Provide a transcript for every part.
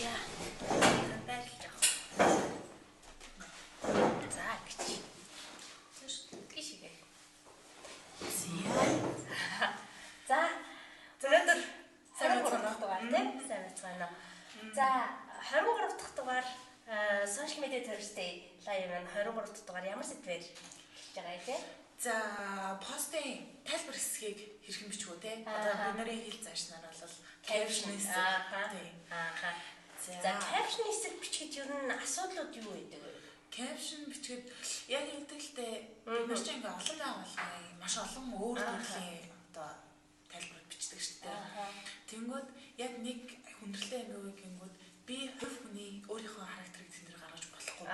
Яа. Байлж яах. За гэж. Тийшээ. За. Өнөөдөр 23 дахь дугаар тийм сайн байна. За 23 дахь дугаар social media Thursday live маань 23 дахь дугаар ямар сэдвээр хэлж байгаа юм те? За постын тайлбар хэсгийг хэрхэн бичгүү те? Одоо бид нарын хэл заашнаар бол caption хэсэг тийм. За caption хэсэг бичгээд ер нь асуудлууд юу байдаг вэ? Caption бичгээд яг ингэдэгтэй бид нар чинь ингээ олон байгууллагын маш олон өөр төрлийн одоо тайлбар бичдэг шүү дээ. Тэнгүүд яг нэг хүндрэлтэй юм уу гингүүд би хувь хүний өөрийнхөө характерыг тэнд гаргаж болохгүй.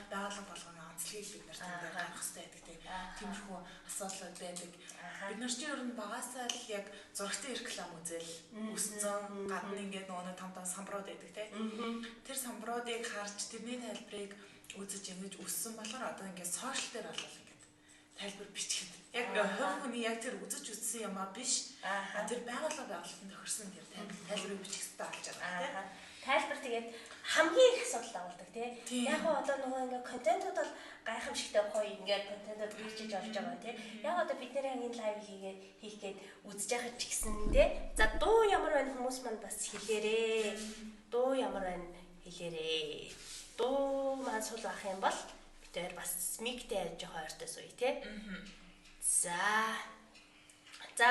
Байгууллага болгоны онцлогийг бид нар тэнд гаргах хэрэгтэй байдаг тийм. Тиймэрхүү асуудал байдаг. Бид нар чинь ер нь багасаа л яг зурагтай реклам үзэл өссөн гадна ингээд нөгөө том самбарууд байдаг тийм. Тэр самбаруудыг харж тэрний тайлбарыг үзэж ингэж өссөн болохоор одоо ингээд сошиал дээр болол ингээд тайлбар бичгээд яг хувь хүний яг тэр үзэж үтсэн юм а биш тэр байгууллагын тохирсон тэр тайлбарыг бичих хэрэгтэй болж байгаа тийм. Тайлбар тэгээд хамгийн их асуудал агуулдаг тийм. Яг одоо нөгөө ингээ контентууд бол гайхамшигтай гоё ингээ контентууд бичиж олж байгаа тийм. Яг одоо бид нэр энэ лайв хийх гээд үзэж байхад ч гэсэндээ за дуу ямар байна хүмүүс маань бас хэлээрээ. Дуу ямар байна хэлээрээ. Дуу маань сул ах юм бол бид хоёр бас мигтэй ярьж байгаа ойртой сууя тийм. За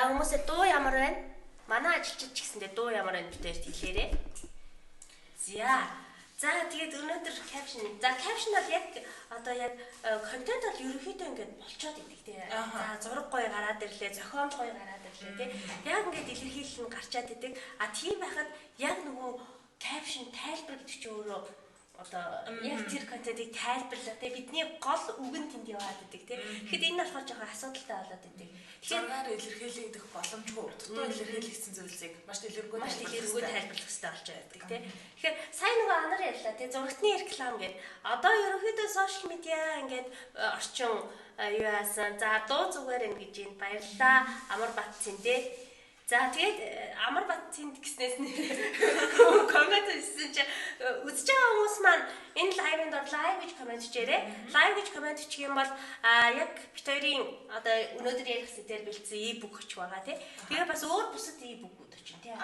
хүмүүсээ дуу ямар байна? Манай ажилчид ч гэсэндээ дуу ямар байна бид хоёрт хэлээрээ. За тэгээд өнөөдөр caption. За caption бол яг одоо яг контент бол ерөнхийдөө ингээд болцоод идэг тийм. За зураг гоё гараад ирлээ, зохион гоё гараад ирлээ тийм. Яг ингээд илэрхийлэл нь гарчаад идэг. А тийм байхад яг нөгөө caption тайлбар гэдэг чинь өөрөө одоо яг тэр контентыг тайлбарлаа тийм. Бидний гол үг нь тэнд яваад идэг тийм. Тэгэхэд энэ болохоор жоохон асуудалтай болоод идэг. Тэгэхээр илэрхийлэгдэх боломжгүй. Дутуу илэрхийлэгдсэн зүйлсийг маш дэлгэрэнгүй тайлбарлах хэрэгтэй болж байдаг тийм. Тэгэхээр сайн нөгөө анар ярьлаа тийм зурагтны реклам гэдэг. Одоо ерөнхийдөө сошиал медиа ингээд орчин юу яасан. За дуу зүгээр юм гэж юм баярлалаа. Амар Батцын тийм. За тэгээд Амар Батцын гэснээс коммент хийсэн чи үзэж байгаа хүмүүс маань энэ лайвд лайв гэж коммент хийжээрэй. Лайв гэж коммент хийчих юм бол яг бид хоёрын одоо өнөөдөр ярих сэдвээр бэлдсэн e-book очих байгаа тий. Тэгээ бас өөр бусад e-book-ууд очих тий.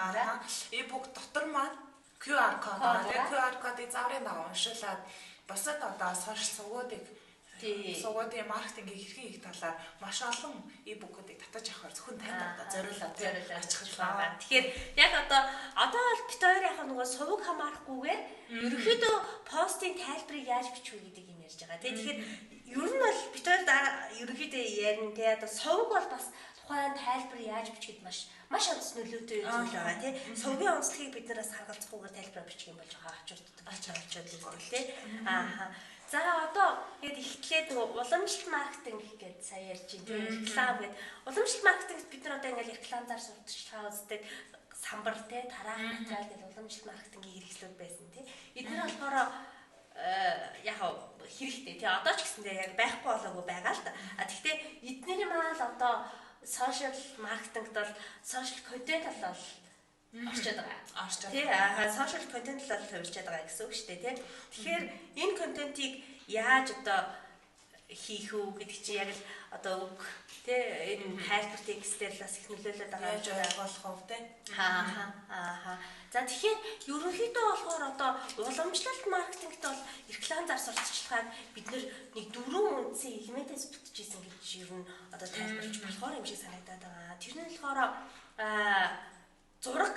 E-book дотор маань QR код байна. QR кодыг зааврын дагуу уншуулад бусад одоо сошиал сувгуудыг сувгуудын маркетингийн хэрхэн их талаар маш олон e-book-уудыг татаж авахар зөвхөн танд одоо зориулаад очих байна. Тэгэхээр яг одоо бол бид хоёр яг нөгөө сувг хамаарахгүйгээр ерөнхийдөө постын тайлбарыг яаж бичих вэ гэдэг юм ярьж байгаа тийм. Тэгэхээр ер нь бол бид хоёр ерөнхийдөө ярина тийм. Одоо сувг бол бас тухайн тайлбар яаж бичихэд маш онц нөлөөтэй зүйл байгаа тийм. Сувгийн онцлогийг бид нараас харгалзахгүйгээр тайлбар бичих юм болж байгаа очоод тийм. За одоо яг ихтлээд нөгөө уламжлалт маркетинг гэдээ сая ярьж байна. Реклам гэдэг. Уламжлалт маркетингт бид нар одоо ингээл рекламаар сурталчилгаа үздэг самбар те тараах материал гэдэг уламжлалт маркетингийн хэрэгслүүд байсан тий. Эдгээр болохоор яг хэрэгтэй тий. Одоо ч гэсэндээ яг байхгүй болоогүй байгаа л да. Гэхдээ эдгээр маань одоо сошиал маркетингт бол сошиал контент бол орчод байгаа. Тий. Сошиал контент л хувирчаад байгаа гэсэн үг шүү дээ тий. Тэгэхээр энэ контентийг яаж одоо хийх үү гэдэг чинь яг л одоо үг тий энэ тайлбар текстээр бас их нөлөөлөд байгаа юм шиг болох уу тий. За тэгэхээр ерөнхийдөө болохоор одоо уламжлалт маркетингт бол реклам зар сурталчилгааг бид нэг 4 үндсэн элементээс бүтчихсэн гэж ер нь одоо тайлбарлаж болохоор юм шиг санагдаад байгаа. Тэр нь болохоор зураг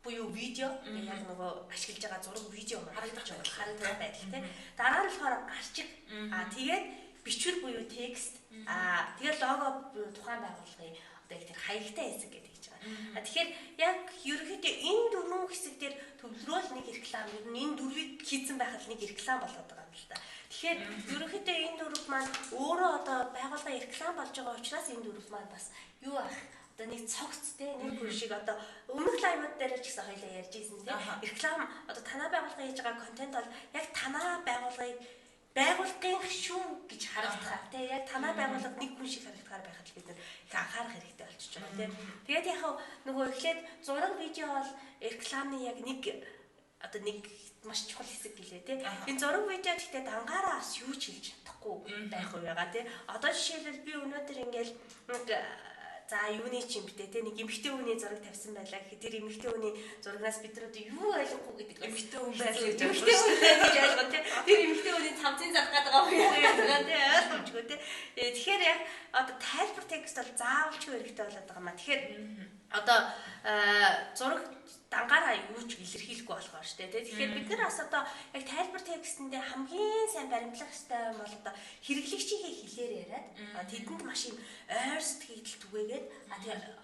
буюу видео яг нөгөө ашиглаж байгаа зураг видео харагдаж байгаа байдал тийм. Дараа нь болохоор гарчиг тэгээд бичвэр буюу текст тэгээд лого буюу тухайн байгууллагын одоо яг тэр хаягтай хэсэг гэдэг гэж байгаа. Тэгэхээр яг ерөнхийдөө энэ дөрвөн хэсэг дээр төвлөрөөл нэг реклам энэ дөрвийг хийцэн байхад нэг реклам болоод байгаа юм л та. Тэгэхээр ерөнхийдөө энэ дөрв маань өөрөө одоо байгууллагын реклам болж байгаа учраас энэ дөрв маань бас юу ах одоо нэг цогц те нэг хүн шиг одоо өмнөх лайвууд дээр ч гэсэн хоёлаа ярьж ийсэн те реклам одоо танаа байгууллага хийж байгаа контент бол яг танаа байгууллагын шүү гэж харагдах те яг танаа байгууллага нэг хүн шиг харагдахаар байхад бид нар их анхаарах хэрэгтэй болчихж байгаа те. Тэгээд яг нөгөө эхлээд зураг видео бол рекламны яг нэг одоо нэг маш чухал хэсэг гэлээ тий. Энэ зураг видео гэхдээ дангаараа бас юу ч хэлж чадахгүй байх уу яга тий. Одоо жишээлбэл би өнөөдөр ингээл за юуны ч юм битээ те нэг эмэгтэй хүний зураг тавьсан байлаа гэхэд тэр эмэгтэй хүний зурагнаас бид нар юу ойлгохгүй гэдэг эмэгтэй хүн байлаа гэж ойлгоо те тэр эмэгтэй хүний цамцын зах гэдэг байгаа юм те ойлгомжгүй те тэгэхээр яг одоо тайлбар текст бол заавалч хэрэгтэй болоод байгаа маа тэгэхээр одоо зураг дангаараа юу ч илэрхийлэхгүй болохоор штэ тий. Тэгэхээр бид нар бас одоо яг тайлбар текстэндээ хамгийн сайн баримтлах хэрэгтэй юм бол одоо хэрэглэгчийнхээ хэлээр яриад тэдэнд маш юм ойр сэтгэл түгээгээд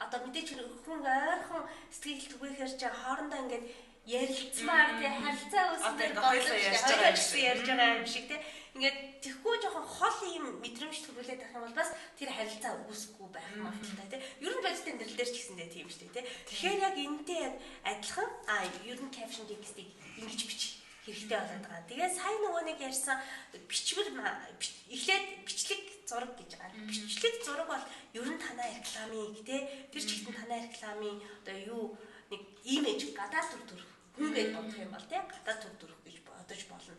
одоо мэдээч хүн ойрхон сэтгэл түгээхээр ч хоорондоо ингээд ярилцмаар тий харилцаа үүснээр хоёулаа ярьж байгаа юм шиг тий. Ингээд тэгхгүй жоохон хол юм мэдрэмж төрүүлээд байх юм бол бас тэр харилцаа үүсэхгүй байх магадлалтай тий. Ер нь бодит амьдрал дээр ч гэсэндээ тийм шүү дээ тий. Тэгэхээр яг энэтэй яг адилхан ер нь caption текстийг ингэж бичих хэрэгтэй болоод байгаа. Тэгээ сайн нөгөө нэг ярьсан бичвэр эхлээд бичлэг зураг гэж байгаа. Бичлэг зураг бол ер нь танай рекламыг тий. Тэр ч ихтэй танай рекламын одоо юу нэг имиж гадаад төр хүн гэж бодох юм бол тий гадаад төр гэж бодож болно.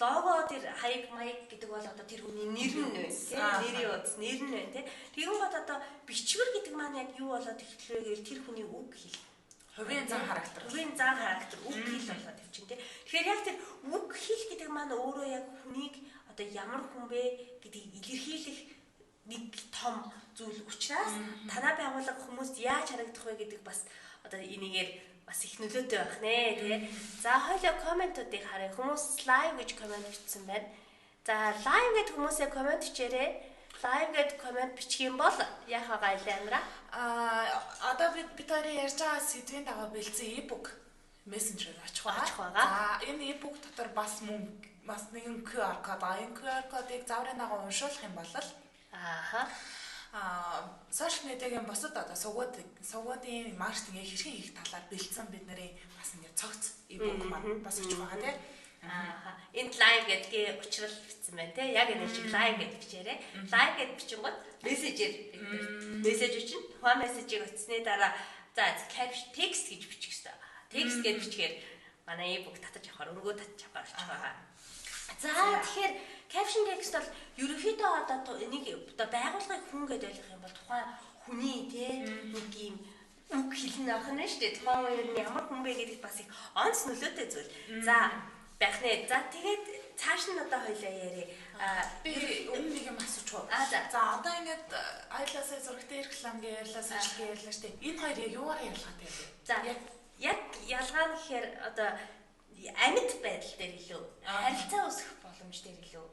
Лого тэр хаяг маяг гэдэг бол одоо тэр хүний нэр нь байна тий нэрийн үз нэр нь байна тий. Тэгвэл одоо бичвэр гэдэг маань яг юу болоод ихлэвэ гэвэл тэр хүний үг хэл. Хувийн зан характер үг хэл болоод явчихна тий. Тэгэхээр яг тэр үг хэл гэдэг маань өөрөө яг хүнийг одоо ямар хүн бэ гэдгийг илэрхийлэх нэг том зүйл учраас танай байгууллага хүмүүст яаж харагдах вэ гэдэг бас одоо энийгээр бас их нөлөөтэй байх нэ тий. За хоёлоо комментуудыг харъя. Хүмүүс live гэж коммент бичсэн байна. За live гэдэг хүмүүсээ коммент бичээрэй. Live гэдэг коммент бичих юм бол яхаа гайлаа амра. Одоо бид хоёрын ярьж байгаа сэдвийн дагуу бэлдсэн e-book мессенжер очих байгаа. За энэ e-book дотор бас нэгэн QR код байгаа. Энэ QR кодыг заврын дагуу уншуулах юм бол сошиал медиагийн босод одоо сувгуудын маркетинг хэрхэн хийх талаар бэлдсэн бидний бас нэг цогц e-book маань бас очих байгаа тийм. Энд live гэдгийг учрал бичсэн байна тийм. Яг энэ шиг live гэж бичээрэй. Live гэж бичингод мессежээр мессеж чинь тухайн мессежийг утасны дараа за caption text гэж бичих хэрэгтэй. Text гэж бичгээр манай e-book татаж авахаар өргөө татаж авах байгаа. За тэгэхээр caption text бол ерөнхийдөө одоо энийг одоо байгууллагын хүн гэж ойлгох юм бол тухайн хүний тийм нэг юм үг хэлнэ ах нь шүү дээ. Тухайн үеэр ямар хүн бэ гэдэг бас их онц нөлөөтэй зүйл. За байх нэ. За тэгээд цааш нь одоо хоёлаа яриа. Би өмнө нэг юм асууч уу. За одоо ингээд айлаасаа зурагтай реклам гэж ярьлаа, сошиал гэж ярьлаа шүү дээ. Энэ хоёр юугаар ялгаатай вэ? За яг ялгаа нь гэхээр одоо амьд байдал дээр илүү харилцаа үүсгэх боломж дээр илүү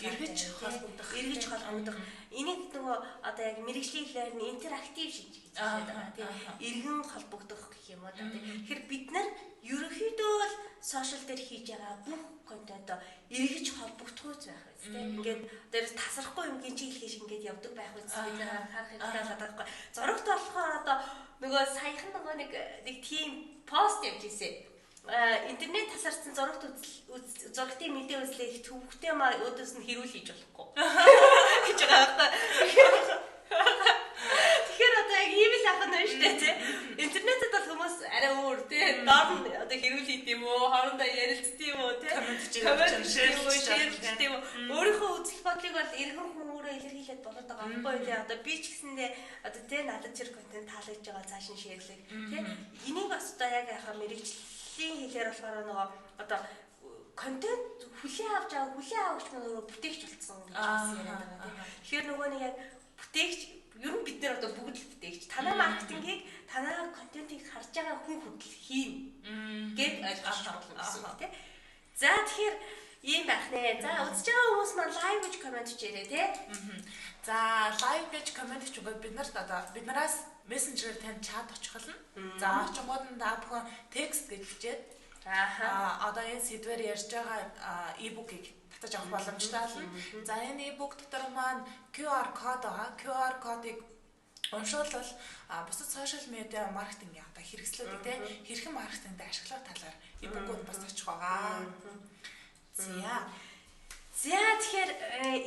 эргэж холбогдох. Энийг нөгөө одоо яг мэрэгжлийн хэлээр нь интерактив шинж гэж хэлээд байгаа тийм. Эргэн холбогдох гэх юм уу тийм. Тэгэхээр бид нар ерөнхийдөө л сошиал дээр хийж байгаа бүх контентоо эргэж холбогдохуйц байх үст тийм. Ингээд дээрээс тасрахгүй юм гинжиглэх шиг ингээд явдаг байх үст бид нар харах хэрэгтэй болоод байгаа. Зурагт болохоор одоо нөгөө саяхан нөгөө нэг тийм пост явж ирсэн. Интернет тасарсан зурагтын мэдээ үзлээ их төвхтэй маа өөдөөс нь хэрүүл хийж болохгүй гэж байгаа байхгүй. Тэгэхээр одоо яг ийм л ахна байна шүү дээ тий. Интернетэд бол хүмүүс арай өөр тий. Доор нь одоо хэрүүл хийх юм уу, хоорондоо ярилцдаг юм уу тий. Коммент шеэрлдэг юм уу. Өөрийнхөө үзэл бодлыг бол эргэн хүн өөрөө илэрхийлээд болоод байгаа байхгүй тий. Одоо би ч гэсэндээ одоо тий надад тэр контент таалагдж байгаа цааш нь шеэрлэг тий. Энийг бас одоо яг яхаа мэрэгжлийн хэлээр болохоор нөгөө одоо контент хүлээн авч авагч нөгөө бүтээгч болсон гэж яриад байгаа тийм. Тэгэхээр нөгөө нэг яг бүтээгч ер нь бид нар одоо бүгд л бүтээгч. Танай маркетингийг, танай контентыг харж байгаа хүн хөдөл хийн гэд ойлгож байна гэсэн тийм. За тэгэхээр ийм байх нэ. За үзэж байгаа хүмүүс маань лайв гэж коммент хийрээ тийм. За лайв гэж коммент хийгод бид нараас мессенжер танд чат очихлоо. За очингууд нь та бүхэн текст гэж бичээд одоо энэ сэдвээр ярьж байгаа e-book-ийг татаж авах боломжтой болно. За энэ e-book дотор маань QR код байгаа. QR кодыг уншуулбал бусад сошиал медиа маркетингийн одоо хэрэгслүүдийг те хэрхэн маркетингд ашиглах талаар e-book-ууд бас очих байгаа. За тэгэхээр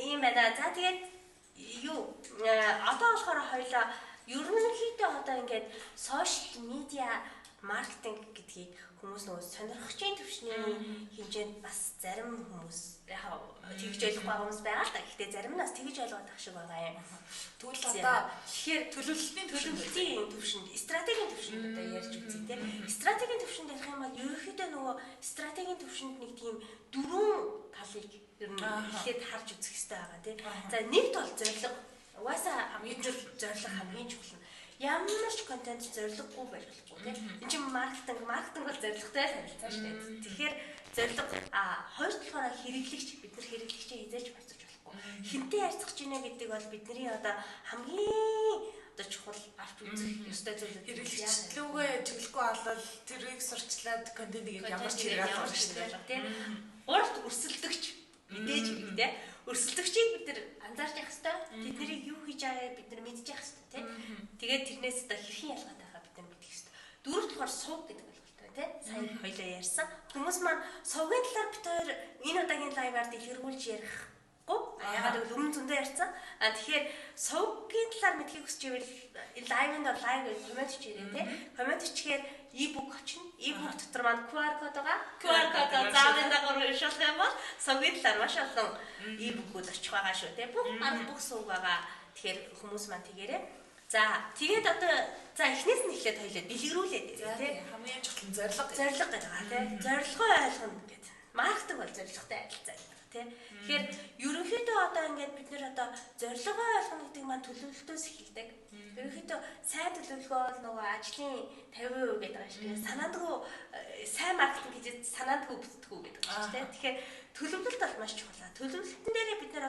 ийм байна. За тэгээд юу одоо болохоор хоёлаа ерөнхийдөө одоо ингээд сошиал медиа маркетинг гэдгийг хүмүүс нөгөө сонирхчийн төвшний хэмжээнд бас зарим хүмүүс яг тэгж ойлгохгүй хүмүүс байгаа л да. Гэхдээ зарим нь бас тэгж ойлгоод ах шиг байгаа юм. Тэгвэл одоо тэгэхээр төлөвлөлтийн төвшөнд, стратегийн төвшөнд одоо ярьж үзье тийм. Стратегийн төвшөнд ярих юм бол ерөнхийдөө нөгөө стратегийн төвшөнд нэг тийм дөрвөн талыг ер нь эхлээд харж үзэх хэрэгтэй байгаа тийм. За нэгт бол зорилго. Угаасаа хамгийн чухал нь ямар ч контент зорилгогүй байж болохгүй тийм. Энд чинь маркетинг бол зорилготой харилцаа шүү дээ. Тэгэхээр зорилго хоёр талаараа хэрэглэгч бид нар хэрэглэгчээ хизээж марцуулж болохгүй. Хинтээ харьцах гэж байна гэдэг бол бидний одоо хамгийн одоо чухал авч үзэх ёстой зүйл. Хэрэглэгчлүүгээ чиглэхгүй болол тэрийг сурчлаад контентыг ямар ч хэрэг алгах шүү дээ тийм. Урд өрсөлдөгч мэдээж хэрэгтэй. Өрсөлдөгчийг бид нар анзаарч явах хэрэгтэй. Тэднийг юу хийж байгааг бид нар мэдж явах хэрэгтэй тийм. Тэгээд тэрнээс одоо хэрхэн ялгаатай байгааг бид нар мэдэх хэрэгтэй. Дөрөв дахь сувг гэдэг ойлголттой тийм. Сайн хоёлаа ярьсан. Хүмүүс маань сувгийн талаар бид хоёр энэ удаагийн лайваар дэлгэрүүлж ярихгүй. Ягаад гэвэл өмнө зөндөө ярьсан. Тэгэхээр сувгийн талаар мэдхийг хүсч ивэл лайвд лайв гэж комент хийрээ тийм. Комент хийхээр e-book очно. E-book дотор маань QR код байгаа. QR кодоо заавал дагавар уншуулах юм бол сувгийн талаар маш олон e-book-ууд очих байгаа шүү тийм. Бүх сувг байгаа. Тэгэхээр хүмүүс маань тэгээрээ. За тэгээд одоо эхнээс нь эхлээд хоёлаа дэлгэрүүлээд тийм. Хамгийн чухал зорилго байгаа тийм. Зорилгоо ойлгоно гэдэг. Маркетинг бол зорилготой адилхан. Тэгэхээр ерөнхийдөө одоо ингээд бид нэр одоо зорилгоо ойлгоно гэдэг маань төлөвлөлтөөс эхэлдэг. Ерөнхийдөө сайн төлөвлөгөө бол нөгөө ажлын 50% гэдэг байгаа шүү дээ. Санаандгүй сайн маркетинг гэж санаандгүй бүтдэггүй гэдэг байна шүү дээ. Тэгэхээр төлөвлөлт бол маш чухал. Төлөвлөлтөн дээрээ бид нар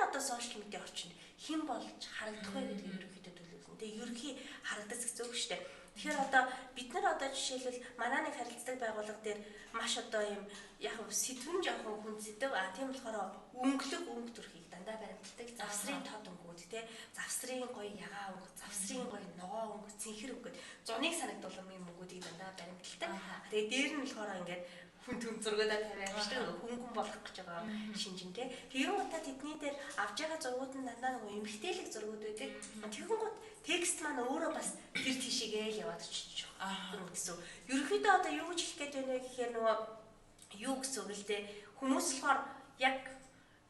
одоо сошиал медиа орчинд хэн болж харагдах вэ гэдэг ерөнхийдөө төлөвлөлт. Тэгээ ерөнхий харагдаж гэсэн үг шүү дээ. Тэгэхээр одоо бид нар одоо жишээлбэл манай нэг харилцдаг байгууллага дээр маш одоо юм яг сэдвэн жоохон хүн сэдв тийм болохоор өнгө төрхийг дандаа баримтдаг завсрын тод өнгүүд тий завсрын гоё ягаа өнгө завсрын гоё ногоо өнгө цэнхэр өнгөд зуныг санагдуулсан юм өнгүүдийг дандаа баримтдаг. Тэгээ дээр нь болохоор ингээд хүн зургуудаа тавиад шүү хөнгөн болох гэж байгаа шинжин тий. Тэгвэл та тэдний дээр авж байгаа зургууд нь дандаа нэг эмгтээлэг зургууд байдаг. Тэгэнгүүт текст маань өөрөө бас тэр тийшээгээ яваад очиж байгаа гэсэн. Ерөнхийдөө одоо юу гэж хэлэх гээд байна вэ гэхээр нөгөө юу гэсэн үг л дээ. Хүмүүс болохоор яг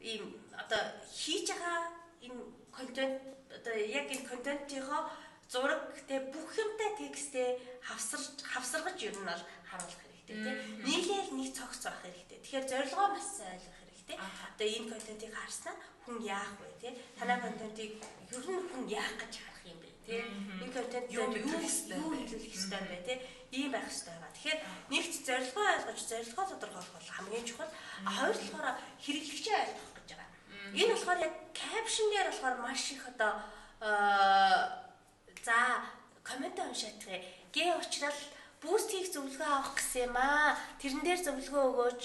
ийм одоо хийж байгаа энэ контент одоо яг энэ контентийнхоо зураг те бүх юмтай текстээ хавсаргаж ер нь бол харуулах хэрэгтэй тийм. Нийлээл нэг цогц байх хэрэгтэй. Тэгэхээр зорилгоо маш сайн ойлгох хэрэгтэй. Одоо энэ контентыг харснаа хүн яах вэ тийм. Танай контентыг ер нь хүн яах гэж харах юм бэ тийм. Энэ контент юу хэлүүлэх ёстой юм бэ тийм. Ийм байх ёстой байгаа. Тэгэхээр нэгт зорилгоо ойлгож зорилгоо тодорхойлох бол хамгийн чухал. Хоёр талаараа хэрэглэгчээ ойлгох гэж байгаа. Энэ болохоор яг caption дээр болохоор маш их одоо за коммент уншаад гээ уучрал буст хийх зөвлөгөө авах гэсэн юм аа. Тэрэн дээр зөвлөгөө өгөөч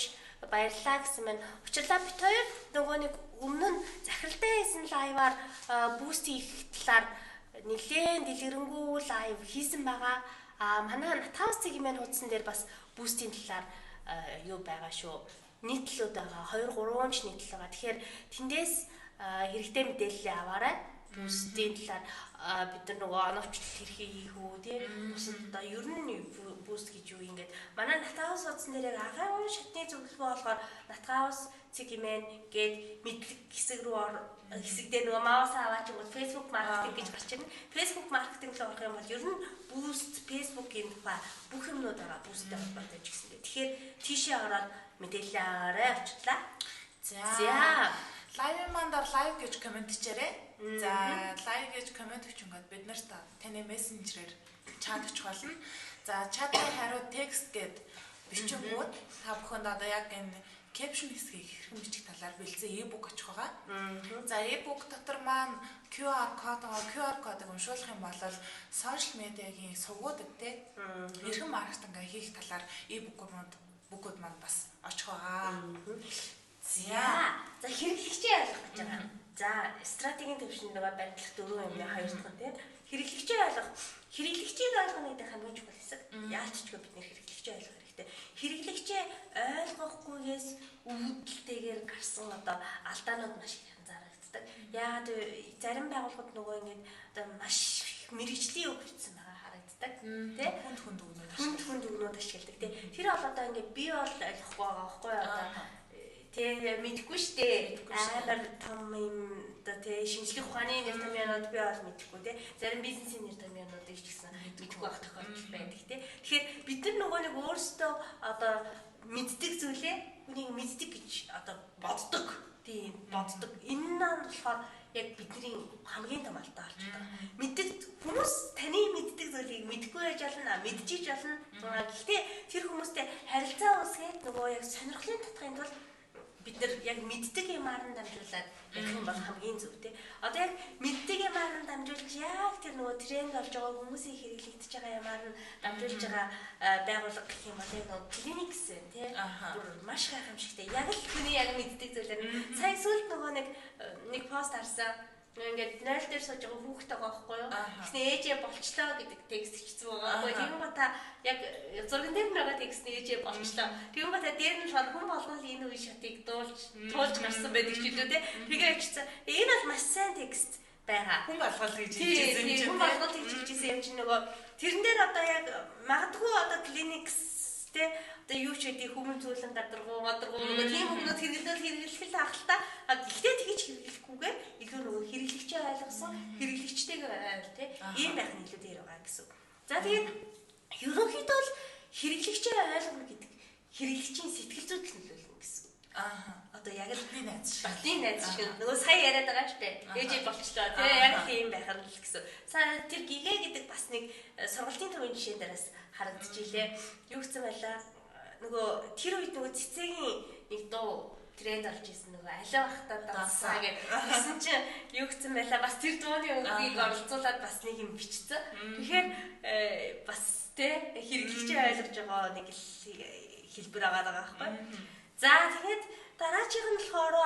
баярлалаа гэсэн мэн. Учирлаа бит хоёр нөгөө нэг өмнө нь захиралтай хийсэн лайваар буст хийх талаар нэлээд дэлгэрэнгүй лайв хийсэн байгаа. Манай Натаус цэгийн мэн хуудсан дээр бас бустийн талаар юу байгаа шүү. Нийтлүүд байгаа. 2-3 ч нийтлэл байгаа. Тэгэхээр тэндээс хэрэгтэй мэдээлэл аваарай. Бустийн талаар бид нар нөгөө оновчлол хэрхий хийх үү тийм бусад одоо ер нь буст гэж юу ингээд манай Натаус утсан дээр яг агай шатны зөвлөгөө болохоор Натаус цэгмэн гээд мэдлэг хэсэг рүү хэсэг дээр нөгөө маус аваач юм бол Facebook маркетинг гэж гарч ирнэ. Facebook маркетинг руу орох юм бол ер нь буст Facebook-ийн тухай бүх юмнууд байгаа бусттай холбоотой ч гэсэн. Тэгэхээр тийшээ ороод мэдээлэл аваарай очлаа. За лайв мандаар лайв гэж комент хийчээрэй. За лайв гэж комент өчөнгөд бид нарт таны мессенжерээр чат очих болно. За чатын хариу текст гэд бичингүүд та бүхэнд одоо яг энэ caption хэсгийг хэрхэн бичих талаар бэлдсэн e-book очих байгаа. За e-book дотор маань QR кодыг уншуулах юм бол сошиал медиагийн сувгуудад те хэрхэн маркетинг хийх талаар e-book-ууд маань бас очих байгаа. За хэрэглэгчээ ойлгох гэж байгаа. За стратегийн төвшөнд байгаа баримтлах дөрвөн юмны хоёр дахь нь тийм хэрэглэгчээ ойлгох. Хэрэглэгчийг ойлгоно гэдэг хамгийн чухал хэсэг. Яалтчгүй бид нэр хэрэглэгчээ ойлгох хэрэгтэй. Хэрэглэгчээ ойлгохгүйгээс үүдэлтэйгээр гарсан одоо алдаанууд маш их анзаарэгддэг. Яагаад зарим байгууллагууд нөгөө ингэж одоо маш их мэрэгжлийн үг бичсэн байгаа харагддаг. ханддаг тий хүнд өгнүүд ашигладаг тий тэр бол одоо ингээд би бол ойлгохгүй байгаа байхгүй одоо тий мэдгүй штэ амар том юм одоо тий шинжлэх ухааны нэр томьёонууд би бол мэдэхгүй тий зарим бизнесийн нэр томьёонуудыг ч гэсэн мэдэхгүй байх тохиолдол байдаг тий тэгэхээр бид нар нөгөө нэг өөрсдөө одоо мэддэг зүйлээ үнийг мэддэг гэж одоо боддог тий боддог энэ нь болохоор яг бидний хамгийн том алдаа болж байгаа. Мэддэг хүмүүс таны мэддэг зүйлийг мэдгүй байж болно, мэдчихэж болно. Гэхдээ тэр хүмүүстэй харилцаа үүсгээд нөгөө яг сонирхлын татахын тулд бид нар яг мэддэг юмар нь дамжуулаад ярих юм бол хамгийн зөв тий. Одоо яг мэддэг юмар нь дамжуулж яг тэр нөгөө тренд болж байгаа хүмүүсийн хэрэглэгдэж байгаа юмар нь дамжуулж байгаа байгууллага гэх юм бол яг нөгөө клиникс тий. Бүр маш гайхамшигтай. Яг л хүний яг мэддэг зүйлээр сая сүүлд нөгөө нэг пост харсан. Ингээд 0 дээр сууж байгаа хүүхдтэй байгаа байхгүй юу? Гэсний ээжээ болчлоо гэдэг текст хийсэн байгаа. Тэгвэл ба та яг зурган дээр байгаа текст нь ээжээ болчлоо. Тэгвэл ба та дээр нь хүн болгон энэ үе шатыг туулж гарсан байдаг ч илүү те. Тэгээ очсон. Энэ бол маш сайн текст байгаа. Хүн болгол гэж хэлжсэн юм чинь. Хүн болгол гэж хэлжсэн юм чинь нөгөө тэрэн дээр одоо яг магадгүй одоо клиникс те одоо юу ч хэдий хүмүүс зүйлэн гадаргуу нөгөө тийм хүмүүс хэрэглэх л ахaltaа гэхдээ тэгж хэрэглэхгүйгээр илүү нөгөө хэрэглэгчээ ойлгосон хэрэглэгчтэйгээ ойр те ийм байх нь илүү дээр байгаа гэсэн. За тэгээд ерөнхийдөө бол хэрэглэгчээ ойлгоно гэдэг хэрэглэгчийн сэтгэл зүйд нөлөөлнө гэсэн. Одоо яг л би найз шиг нөгөө сая яриад байгаа ч те ээжээ болчлоо те яг тийм байх нь л гэсэн. Сая тэр гигэ гэдэг бас нэг сургалтын төвийн жишээн дээрээс харагдчихжээ. Юу гэсэн байлаа нөгөө тэр үед нөгөө цэцэгийн нэг дуу тренд болж исэн нөгөө алив ахтаа дансаа гэсэн чинь юу гэсэн байлаа бас тэр дууны үгийг оролцуулаад бас нэг юм бичсэн. Тэгэхээр бас те хэрэглэгчээ ойлгож байгаа нэг хэлбэр байгаа байхгүй. За тэгээд дараачих нь болохоор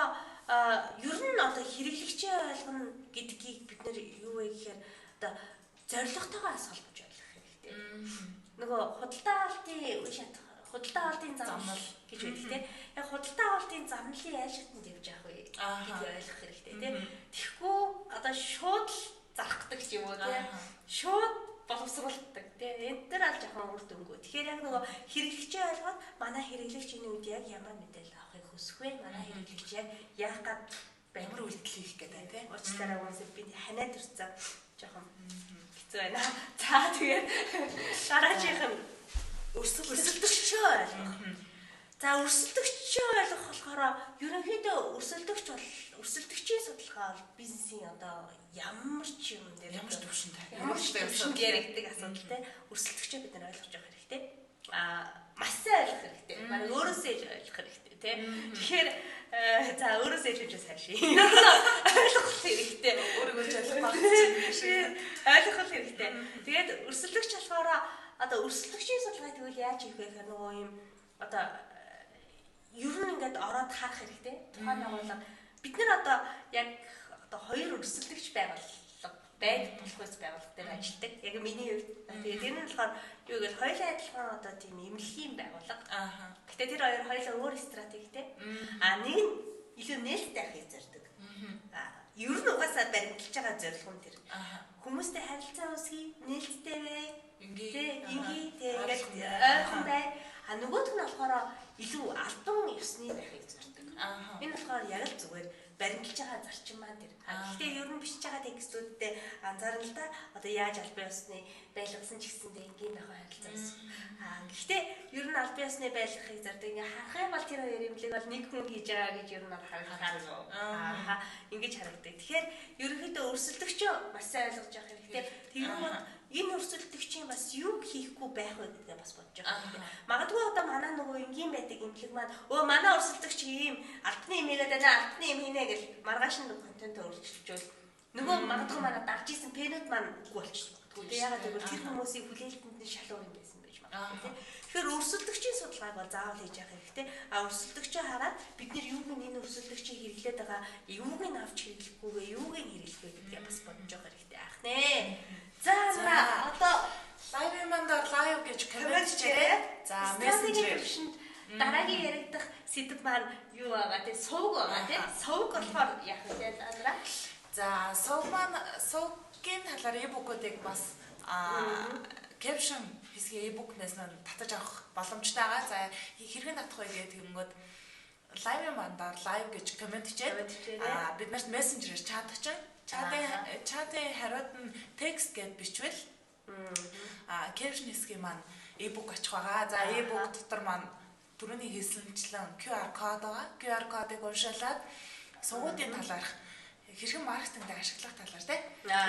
ер нь одоо хэрэглэгчээ ойлгоно гэдгийг бид нэр юу вэ гэхээр одоо зорилготойгоо холбож ойлгох хэрэгтэй. Нөгөө худалдаа авалтын замнал гэж байдаг тийм. Яг худалдаа авалтын замналын айл шатнд явж явах вэ гэдгийг ойлгох хэрэгтэй тийм. Тэгэхгүй одоо шууд л зархдаг юм уу тийм. Шууд боловсруулдаг тийм. Энд дээр аль жоохон үр дүнгүй. Тэгэхээр яг нөгөө хэрэглэгчээ ойлгоод манай хэрэглэгч энэ үед яг ямар мэдээлэл авахыг хүсэх вэ? Манай хэрэглэгч яг яах гээд ямар үйлдэл хийх гэдэг тийм. Уучлаарай хүмүүсээ би ханаад ирсэн жоохон хэцүү байна. За тэгээд дараачих нь өрсөлдөгчөө ойлгох. За өрсөлдөгчөө ойлгох болохоор ерөнхийдөө өрсөлдөгчийн судалгаа бол бизнесийн одоо ямар ч юм дээр ямар ч төвшөнд яригддаг асуудал те өрсөлдөгчөө бид нар ойлгож явах хэрэгтэй. Маш сайн ойлгох хэрэгтэй. Манай өөрөөсөө ойлгох хэрэгтэй те. Тэгэхээр за өөрөөсөө хэлж хайшаа. Ойлгох хэрэгтэй. Өөрийгөө ч ойлгох хэрэгтэй. Ойлгох хэрэгтэй. Тэгээд өрсөлдөгч болохоор одоо өрсөлдөгчийн судалгааг тэгвэл яаж хийх вэ гэхээр нөгөө юм одоо ер нь ингээд ороод харах хэрэгтэй. Тухайн байгууллага бид нар одоо яг одоо хоёр өрсөлдөгч байгууллага байдаг болохоос байгууллага дээр ажилладаг. Яг миний хувьд тэгээд энэ нь болохоор юу гэвэл хоёулаа адилхан одоо тийм эмнэлгийн байгууллага. Гэтэ тэр хоёулаа өөр стратегтэй. Нэг нь илүү нээлттэй ахыг зорддог. Ер нь угаасаа баримталж байгаа зорилго нь тэр. Хүмүүстэй харилцаа үүсгий, нээлттэй бай. Ингээд ойрхон бай. Нөгөөх нь болохоор илүү албан ёсны байхыг зорддог. Энэ болохоор яг л зүгээр баримталж байгаа зарчим маань тэр. Гэхдээ ер нь бичиж байгаа текстүүдтэй анзаарна л да. Одоо яаж албан ёсны байлгасан ч гэсэндээ ингийн байх харилцаа байсан. Гэхдээ ер нь албан ёсны байлгахыг зорддог. Ингээ харах юм бол тэр хоёр юмлыг бол нэг хүн хийж байгаа гэж ер нь харагдана. Ингэж харагддаг. Тэгэхээр ерөнхийдөө өрсөлдөгчөө бас сайн ойлгож явах хэрэгтэй. Тэгвэл энэ өрсөлдөгчийн бас юу хийхгүй байх вэ гэдгээ бас бодож байгаа. Магадгүй одоо манай нөгөө энгийн байдаг эмнэлэг маань манай өрсөлдөгч ийм альбаны юм яриад байна, альбаны юм хийнэ гэж маргааш нь контент өөрчилжүүл. Нөгөө магадгүй манай дарж исэн пенүүд маань үгүй болчихсон. Тэгээ ягаад гэвэл тэр хүмүүсийн хүлээлтэнд нь шалуур юм байсан байж магадгүй. Тэгэхээр өрсөлдөгчийн судалгааг бол заавал хийж явах хэрэгтэй. Өрсөлдөгчөө хараад бид нар юуг нь энэ өрсөлдөгчийг хэрэглээд байгаа, юуг нь авч хэрэглэхгүйгээ, юуг нь хэрэглэх вэ гэдгээ бас бодож явах хэрэгтэй ах нэ. За одоо лайв мандаар лайв гэж коммент хийгээд за мессежээр дараагийн яригдах сэдв маань юу байгаа те сувг байгаа те сувг болохоор яах вэ дараа. За сувгийн талаар e-book-уудыг бас caption хэсгийн e-book-нээс нь татаж авах боломжтой байгаа. За хэрхэн татах вэ гэдэг тэгэнгүүт live мандаар live гэж комент хийгээд бид нарт мессенжерээр чат очин. Чатын хариуд нь текст гэд бичвэл caption хэсгийн маань e-book очих байгаа. За e-book дотор маань түрүүний хэлсэнчлэн QR код байгаа. QR кодыг уншаалаад сугуудын талаарх хэрхэн маркетингд ашиглах талаар тийм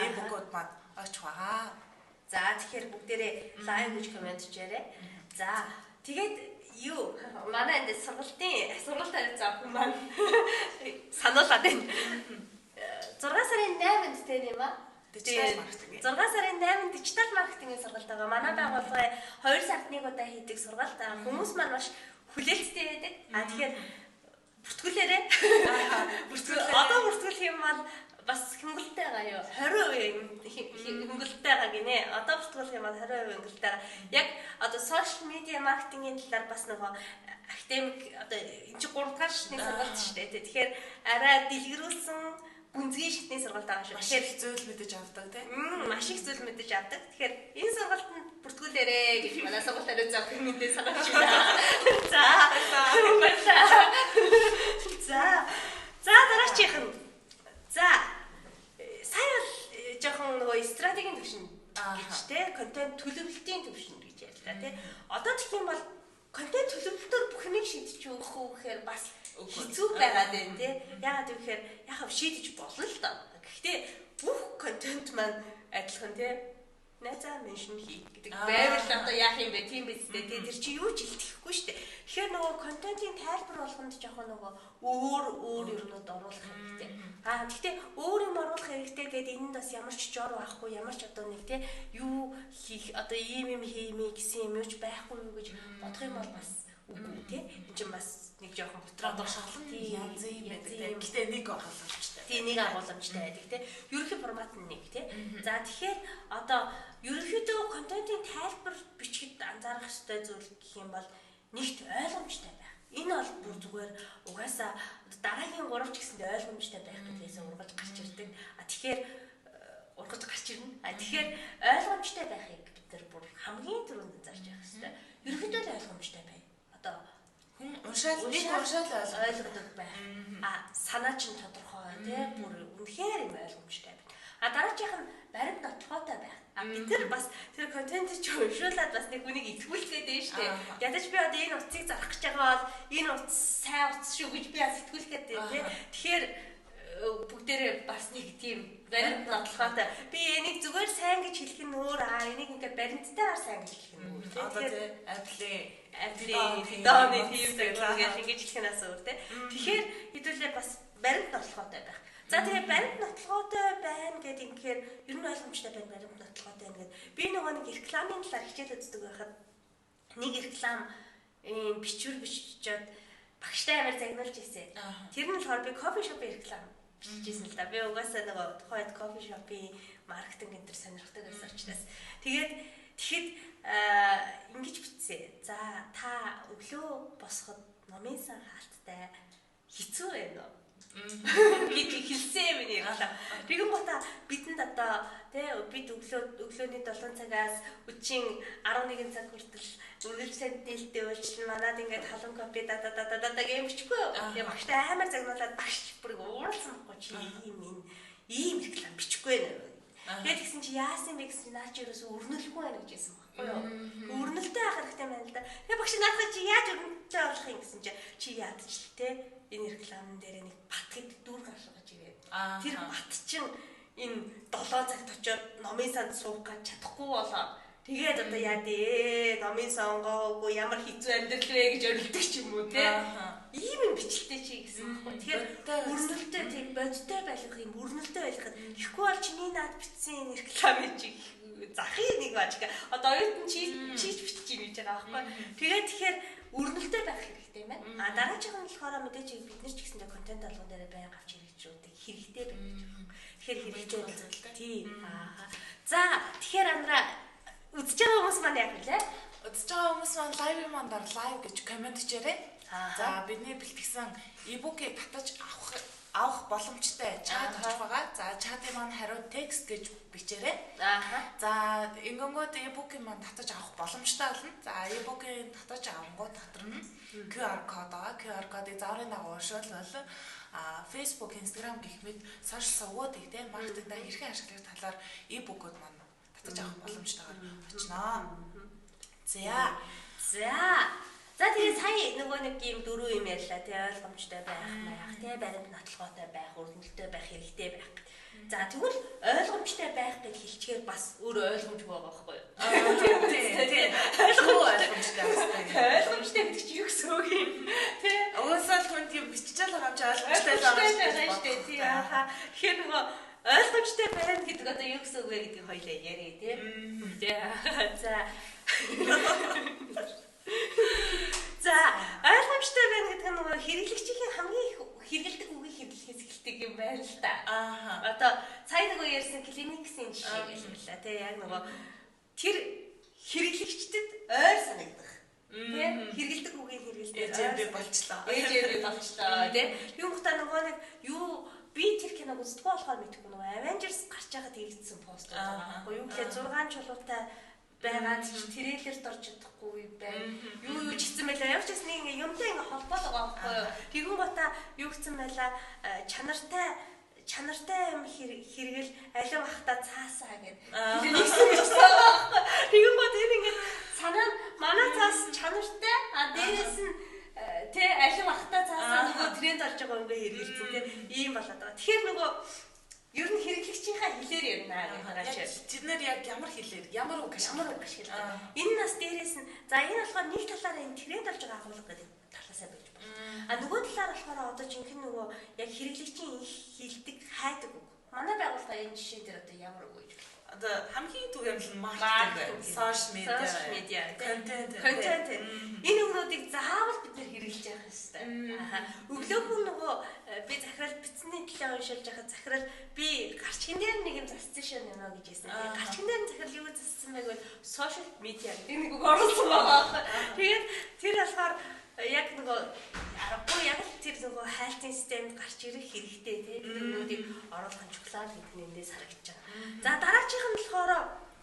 e-book-ууд маань очих байгаа. За тэгэхээр бүгдээрээ live гэж комент хийээрэй. За тэгээд юу манай энд сургалтын хариуцлага маань сануулад байна. 6 сарын 8-нд тийм юм аа. Дижитал маркетинг. 6 сарын 8-нд дижитал маркетингийн сургалт байгаа. Манай байгууллага 2 сард нэг удаа хийдэг сургалт. Хүмүүс маань маш хүлээлттэй байдаг. Тэгэхээр бүртгүүлээрэй. Одоо бүртгүүлэх юм бол бас хөнгөлтэй байгаа юу? 20% хөнгөлтэй байгаа гинэ. Одоо бүртгүүлэх юм бол 20% хөнгөлтэй байгаа. Яг одоо сошиал медиа маркетингийн талаар бас нөгөө академик одоо энэ чинь 3 дахь шатны сургалт шүү дээ. Тэгэхээр арай дэлгэрүүлсэн гүнзгий шатны сургалт байгаа шүү. Тэгэхээр зүйл мэдэж авдаг тийм. Маш их зүйл мэдэж авдаг. Тэгэхээр энэ сургалтанд бүртгүүлээрэй гэж манай сургалтаараа заах юмдээ санаач байна. За дараачих нь. За сая жоохон нөгөө стратегийн төвшин гэж те контент төлөвлөлтийн төвшин гэж ярьлаа те. Одоо гэх юм бол контент төлөвлөлтөөр бүх юмыг шийдэж өгөх үү гэхээр бас хэцүү байгаад байна те. Яагаад гэвэл яг шийдэж болно л доо. Гэхдээ бүх контент маань адилхан те. Найзаа меншн хий гэдэг байвал одоо яах юм бэ? Тийм биз дээ. Тэр чи юу ч илтгэхгүй шүү дээ. Тэгэхээр нөгөө контентын тайлбар болгонд жоохон нөгөө өөр юмнууд оруулах хэрэгтэй. Гэхдээ өөр юм оруулах хэрэгтэй гэдэг энд бас ямар ч жор байхгүй, ямар ч одоо нэг те юу хийх одоо ийм хиймээ гэсэн юм юуч байхгүй юу гэж бодох юм бол бас үгүй те. Энд чинь бас нэг жоохон дотроо шалган янз юм байдаг те. Гэхдээ нэг агуулмжтай. Тийм нэг агуулмжтай байдаг те. Ерөнхий формат нь нэг те. За тэгэхээр одоо ерөнхийдөө контентын тайлбар бичгэд анзаарах ёстой зүйл гэх юм бол нэгт ойлгомжтой байх. Энэ бол бүр зүгээр угаасаа дараагийн 3 ч гэсэндээ ойлгомжтой байх гэдгээс ургаж гарч ирдэг. Тэгэхээр ургаж гарч ирнэ. Тэгэхээр ойлгомжтой байхыг бид нар бүр хамгийн түрүүнд анзаарч явах ёстой. Ерөнхийдөө л ойлгомжтой бай. Одоо хүн уншаал ойлгодог байх. Санаа чинь тодорхой тий бүр үнэхээр юм ойлгомжтой байх. Дараачих нь баримт нотлохоотой байх. Бид нар бас тэр контентыг ч уншуулад бас нэг хүнийг итгүүлээд дээ шүү дээ. Ядаж би одоо энэ утсыг зарах гэж байгаа бол энэ утас сайн утас шүү гэж би бас итгүүлэхэд дээ тий. Тэгэхээр бүгдээрээ бас нэг тийм баримт нотлохоотой. Би энийг зүгээр сайн гэж хэлэх нь өөр энийг ингээд баримттайгаар сайн гэж хэлэх нь өөр тий. Одоо тий апли дооны тийм зүйлээс ингэж хэлэх нь асуур тий. Тэгэхээр хэдүүлээ бас баримт нотлохоотой байх. За тэгээ баримт нотлохоотой байна гэдэг ингээд ер нь ойлгомжтой байна баримт нотлохоотой байна гэдэг. Би нөгөө нэг рекламын талаар хичээл үздэг байхад нэг реклам бичвэр биччихээд багштай амар загнуулж ирсэн. Тэр нь болохоор би кофе шопын реклам бичижсэн л да. Би угаасаа нөгөө тухайд кофе шопын маркетинг энэ төр сонирхдаг байсан учраас тэгэхэд ингэж бичсэн. За та өглөө босоход номын сан хаалттай хэцүү байна уу? Гэж хэлсэн юм яа. Тэгэн гота бидэнд одоо бид өглөөний 7 цагаас өчийн 11 цаг хүртэл үргэлжлэн дээлтэй үйлчлэн манад ингээд халуун кофе гэм бичихгүй. Тэгээ багштай амар загнуулаад багш бүр ууралсан байхгүй чи ийм реклам бичихгүй нэ. Тэгээд тэгсэн чи яасан бэ гэсэн чи наа чи ерөөсөө өрнөлөхгүй байна гэж хэлсэн байхгүй юу? Өрнөлтөө авах хэрэгтэй байна л да. Тэгээ багш наадах чи яаж өрнөлтөө авах юм гэсэн чи яадч те энэ рекламн дээр нэг бат гэдэг дүр гаргаж ирээд тэр бат чинь энэ 7 цагт очиод номын санд суух гэж чадахгүй болоо. Тэгээд одоо яа дээ номын сонгоогүй ямар хэцүү амьдрал вэ гэж орилдог ч юм уу те. Ийм юм бичлээ чи гэсэн байхгүй. Тэгэхээр өрнөлтөө тийм бодтой байх юм өрнөлтөө байхад ихгүй бол чиний наад бичсэн энэ рекламыг чи захын нэг бач. Одоо оюутан чийж бичиж юм гэж байгаа байхгүй. Тэгэхээр өрнөлтөө байх хэрэгтэй юм байна. Дараачих нь болохоор мэдээж бид нар ч гэсэндээ контент алган дээр байнга авч хэрэгжүүлдэг хэрэгтэй байна. Тэгэхээр хэрэгжүүлж байгаа. Тийм. За тэгэхээр амраа үзэж байгаа хүмүүс маань яг үлээ. Үзэж байгаа хүмүүс маань лайв мандаар лайв гэж комент хийжээрэй. За бидний бэлтгэсэн e-book-ийг татаж авах авах боломжтой чат гэж байгаа. За чатын маань хариу текст гэж бичээрэй. За ингэнгүүт e-book-ийн маань татаж авах боломжтой болно. За e-book-ийн татаж авангууд дотор нь QR код байгаа. QR кодыг зааврын дагуу уншвал Facebook, Instagram гэх мэт сошиал сувгуудыг тийм маркетингда хэрхэн ашиглах талаар e-book-ууд маань татаж авах боломжтойгоор очноо. За тэгээ сая нөгөө нэг юм дөрөв юм ярьлаа тий ойлгомжтой байх маях тий баримт нотлохотой байх өрнөлттэй байх хэрэгтэй байх. За тэгвэл ойлгомжтой байх гэж хэлчихээр бас өөр ойлгомжгүй байгаа байхгүй юу? Тийм. Ойлгомжтой байна. Ойлгомжтой гэдэг чинь юу гэсэн үг юм? Тий. Уусаал хүнд юм бичиж байгаа юм чи ойлгомжтой байгаа шүү дээ тий. Тэгэхээр нөгөө ойлгомжтой байна гэдэг одоо юу гэсэн үг вэ гэдгийг хоёлаа яриа тий. За ойлгомжтой байна гэдэг нь нөгөө хэрэглэгчийн хамгийн их хэрэгэлдэг үгийг хэрэглэхээс эхэлдэг юм байна л да. Одоо сая нөгөө ярьсан клиниксийн жишээ гэлээ тий яг нөгөө тэр хэрэглэгчдэд ойр санагдах. Тий хэрэгэлдэг үгийг хэрэглэдэг болчлоо. Ээжээ болчлоо тий. Юу гутаа нөгөө нэг юу би тэр киног үзтгөө болохоор мэдэхгүй нөгөө Avengers гарч байгаа тэгсэн пост байгаа. Юу гэхээр 6 чулуутай байгаад трейлерт орж чадахгүй байна. Юу ч гэсэн байлаа. Яг ч гэсэн ингээ юмтай ингээ холбоод байгаа байхгүй юу? Тэгүн гота юу гэсэн байлаа чанартай юм хэрэгэл алив ахта цаасаа гэдэг. Нэгсэн гэсэн байгаа. Тэгүн гот энэ ингээ санаа манай цаас чанартай дээрээс нь тэ алив ахта цаасаа нөгөө тренд орж байгаа юм ингээ хэрэгэлсэн тэ ийм болоод байгаа. Тэгэхээр нөгөө ер нь хэрэглэгчийнхаа хэлээр ярина гэх тэр нэр яг ямар хэлээр ямар үг ашиглаж байна. Энэ нас дээрээс нь за энэ болохоор нэг талаараа энэ тренд болж байгаа агуулга гэдэг талаасаа байж байна. Нөгөө талаар болохоор одоо жинхэнэ нөгөө яг хэрэглэгчийн их хэлдэг хайдаг үг. Манай байгууллага энэ жишээ дээр одоо ямар үг гэж одоо хамгийн түгээмэл нь маркетинг, сошиал медиа, контент. Энэ өгнүүдийг заавал бид нэр хэрэглэж явах хэрэгтэй. Өглөөхөн нөгөө би захирал бичсний төлөө уншилж байхад захирал би гарчгийн дээр нэг юм зассан шээ нэ гэж хэлсэн. Гарчгийн дээр захирал юу зассан байг бол сошиал медиа гэдэг нэг үг оруулсан байгаа. Тэгээд тэр болохоор яг нөгөө аргагүй яг л тэр нөгөө хайлтын системд гарч ирэх хэрэгтэй тийм өгнүүдийг оруулах чухлаа гэдэг нь эндээс харагдаж байгаа. За дараачих нь болохоор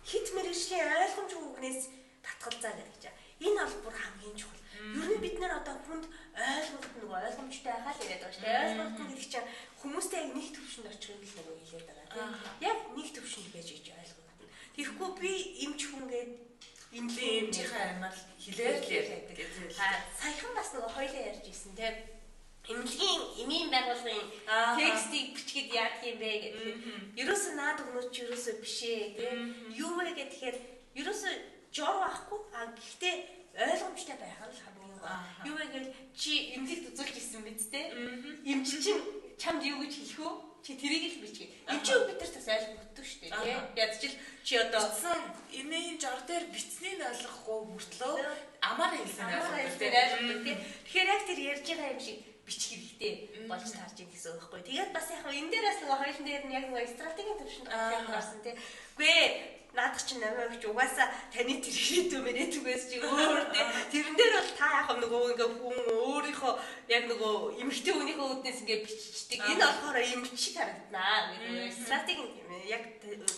хит мэргэжлийн ойлгомжгүй үгнээс татгалзаа гэж байна. Энэ бол бүр хамгийн чухал. Ер нь бид нэр одоо хүнд ойлголт нөгөө ойлгомжтой байхаа л яриад байгаа шүү дээ. Ойлголт нь гэдэг чинь хүмүүстэй яг нэг төвшөнд очихыг л нөгөө хэлээд байгаа тийм. Яг нэг төвшөнд байж иж ойлголт нь. Тэгэхгүй би эмч хүн гээд эмчийнхээ амиар хэлээр л яриад гэдэг. Саяхан бас нөгөө хоёлаа ярьж ирсэн тийм. Эмийн байгууллагын текстийг бичгээд яадаг юм бэ гэдэг. Ерөөсөө наад өгнөд чи ерөөсөө бишээ тийм. Юу вэ гэхээр ерөөсөө жор байхгүй гэхдээ ойлгомжтой байх нь хамгийн гол. Юу вэ гэвэл чи эмнэлэгт үзүүлж ирсэн биз дээ. Эмч чинь чамд юу гэж хэлэх үү? Чи тэрийг л бичгээ. Эмчийг бид нар бас ойлгохгүй шүү дээ тийм. Ядчил чи одоо энэний жор дээр бичснийг ойлгохгүй мөртлөө амар хэлсэн ойлгохгүй тийм. Тэгэхээр яг тэр ярьж байгаа юм шиг бичих хэрэгтэй болж таарч ийн гэсэн үг байхгүй. Тэгээд бас яг энэ дээрээс нөгөө хоёулын дээр нь яг нөгөө стратегийн төвшөнд гарсан тийм. Үгүй наадах чинь намайг ч угаасаа таны тэр хийдүү мэрээ түгээс чи өөр тийм. Тэрэн дээр бол та яг нөгөө ингээ хүн өөрийнхөө яг нөгөө эмэгтэй хүнийхээ үүднээс ингээ биччихдэг. Энэ болохоор эмч шиг харагданаа гэдэг стратегийн яг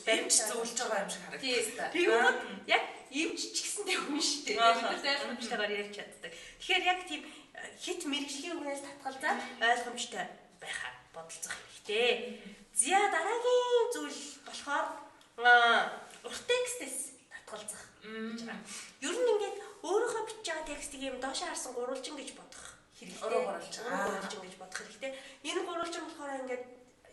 баримт зөвлөж байгаа юм шиг харагддаг. Тэгвэл яг эмч ч гэсэндээ хүн шүү дээ. Бид нар ойлгомжтойгоор ярьж чаддаг. Тэгэхээр яг тийм хит мэргэжлийн үгнээс татгалзаад ойлгомжтой байхаа бодолцох хэрэгтэй. За дараагийн зүйл болохоор урт текстээс татгалзах гэж байна. Ер нь ингээд өөрийнхөө бичиж байгаа текстийг юм доошоо харсан гурвалжин гэж бодох хэрэгтэй. Гурвалжин гэж бодох хэрэгтэй. Энэ гурвалжин болохоор ингээд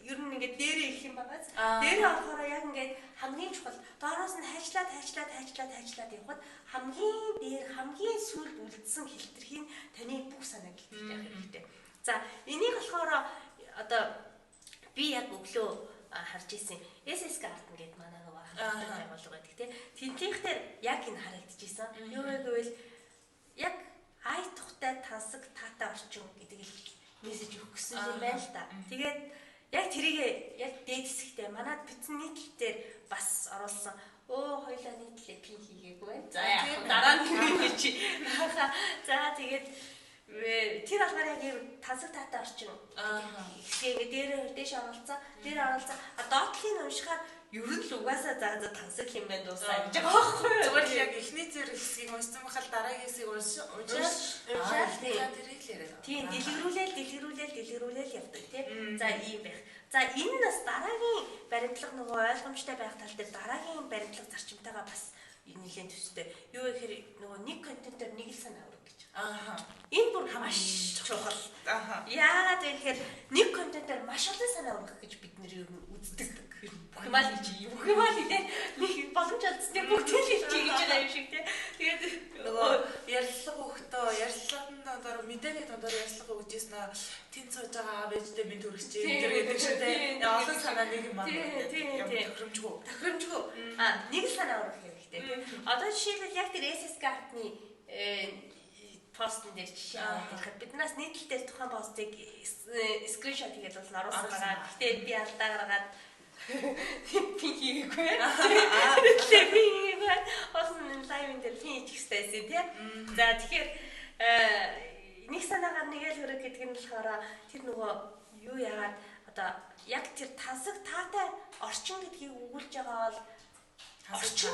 ер нь ингээд дээрээ их юм багаз. Дээрээ болохоор яг ингээд хамгийн чухал доороос нь хайчлаад явхад хамгийн дээр хамгийн сүүлд үлдсэн хэлтэрхийг таны бүх санааг илтгэж явах хэрэгтэй. За энийг болохоор одоо би яг өглөө харж исэн SS Garden гэдэг манай нөгөө ахтай байгууллага байдаг тийм. Тэнцлийнхээр яг энэ харагдчихсан. Юу вэ гэвэл яг ай тухтай тансаг таатай орчин гэдэг л мессеж өгсөн юм байна л да. Тэгээд яг тэрийг яг дээд хэсэгтээ манад бичсэн нийтлэлээр бас оруулсан. Хоёлаа нийтлээ пин хийгээгүй. За яг дараа нь чи. За тэгээд Тэр алгаар яг ийм тансаг таатай орчин. Ингээ дээр дэш оролцоо. Тэр оролцоо. Доотлын уншихаар ер нь л угаасаа заа тансаг юм байна дуусаа гэж байгаа байхгүй юу? Зүгээр л яг эхний зэрэг хэсгийг уншсан бахал дараагийн хэсгийг уншаад тэрийг л яриад. Тийм дэлгэрүүлээл явдаг тийм. За ийм байх. За энэ нас дараагийн баримтлага нөгөө ойлгомжтой байх тал дээр дараагийн баримтлага зарчимтайгаа бас нэлээд төстэй. Юу гэхээр нөгөө нэг контентоор нэг л санаа өргөх гэж. Энэ бүр маш чухал. Яагаад гэхээр нэг контентоор маш олон санаа өргөх гэж бид нэр ер нь үздэг. Бүх юм л хийж нэг боломж олдсны бүгдийг л хийж гэж байгаа юм шиг тийм. Тэгээд нөгөө ярилцлага өгтөө ярилцлагын дондор мэдээний дондор ярилцлага өгчээсэн тэн цоож байгаа аав ээжтэй минь төрөгч энэ гэдэг шиг тийм. Олон санаа нэг юм аа. Тохиромжгүй. Нэг л санаа өргөх хэрэгтэй тийм. Одоо жишээлбэл яг тэр SS Card-ны постн дээр жишээ аваад биднээс нийтлэлээр тухайн постыг скриншот хийгээд бол оруулсан байгаа. Гэтэ би алдаа гаргаад пинкигүй. Осон лайвын дээр пин хийх хэрэгтэй тийм. За тэгэхээр нэг санаагаар нэг л хөрөг гэдэг нь болохоор тэр нөгөө юу яагаад одоо яг тэр тансаг таатай орчин гэдгийг өгүүлж байгаа бол орчин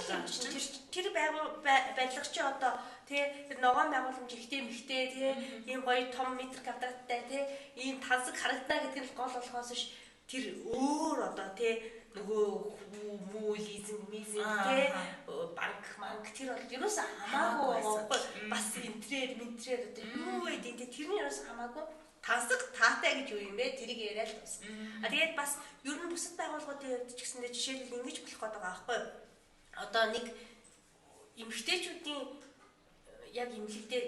тэр байдлага чи одоо тэр ногоон байгууламж ихтэй мөхтэй тийм гоё том метр квадраттай тийм ийм тансаг харагдана гэдэг нь гол болохоос ш тэр өөр одоо тий нөгөө мүү лизинг тий банк тэр бол ерөөс хамаагүй бас интернет одоо юу гэдэг тий тэрний ерөөс хамаагүй тансаг таатай гэж юу юм бэ тэрийг яриад л тус. Тэгээд бас ер нь бусад байгууллагуудын хувьд ч гэсэндээ жишээлбэл ингэж болох гээд байгаа байхгүй юу? Одоо нэг эмэгтэйчүүдийн яг эмнэлэгдээ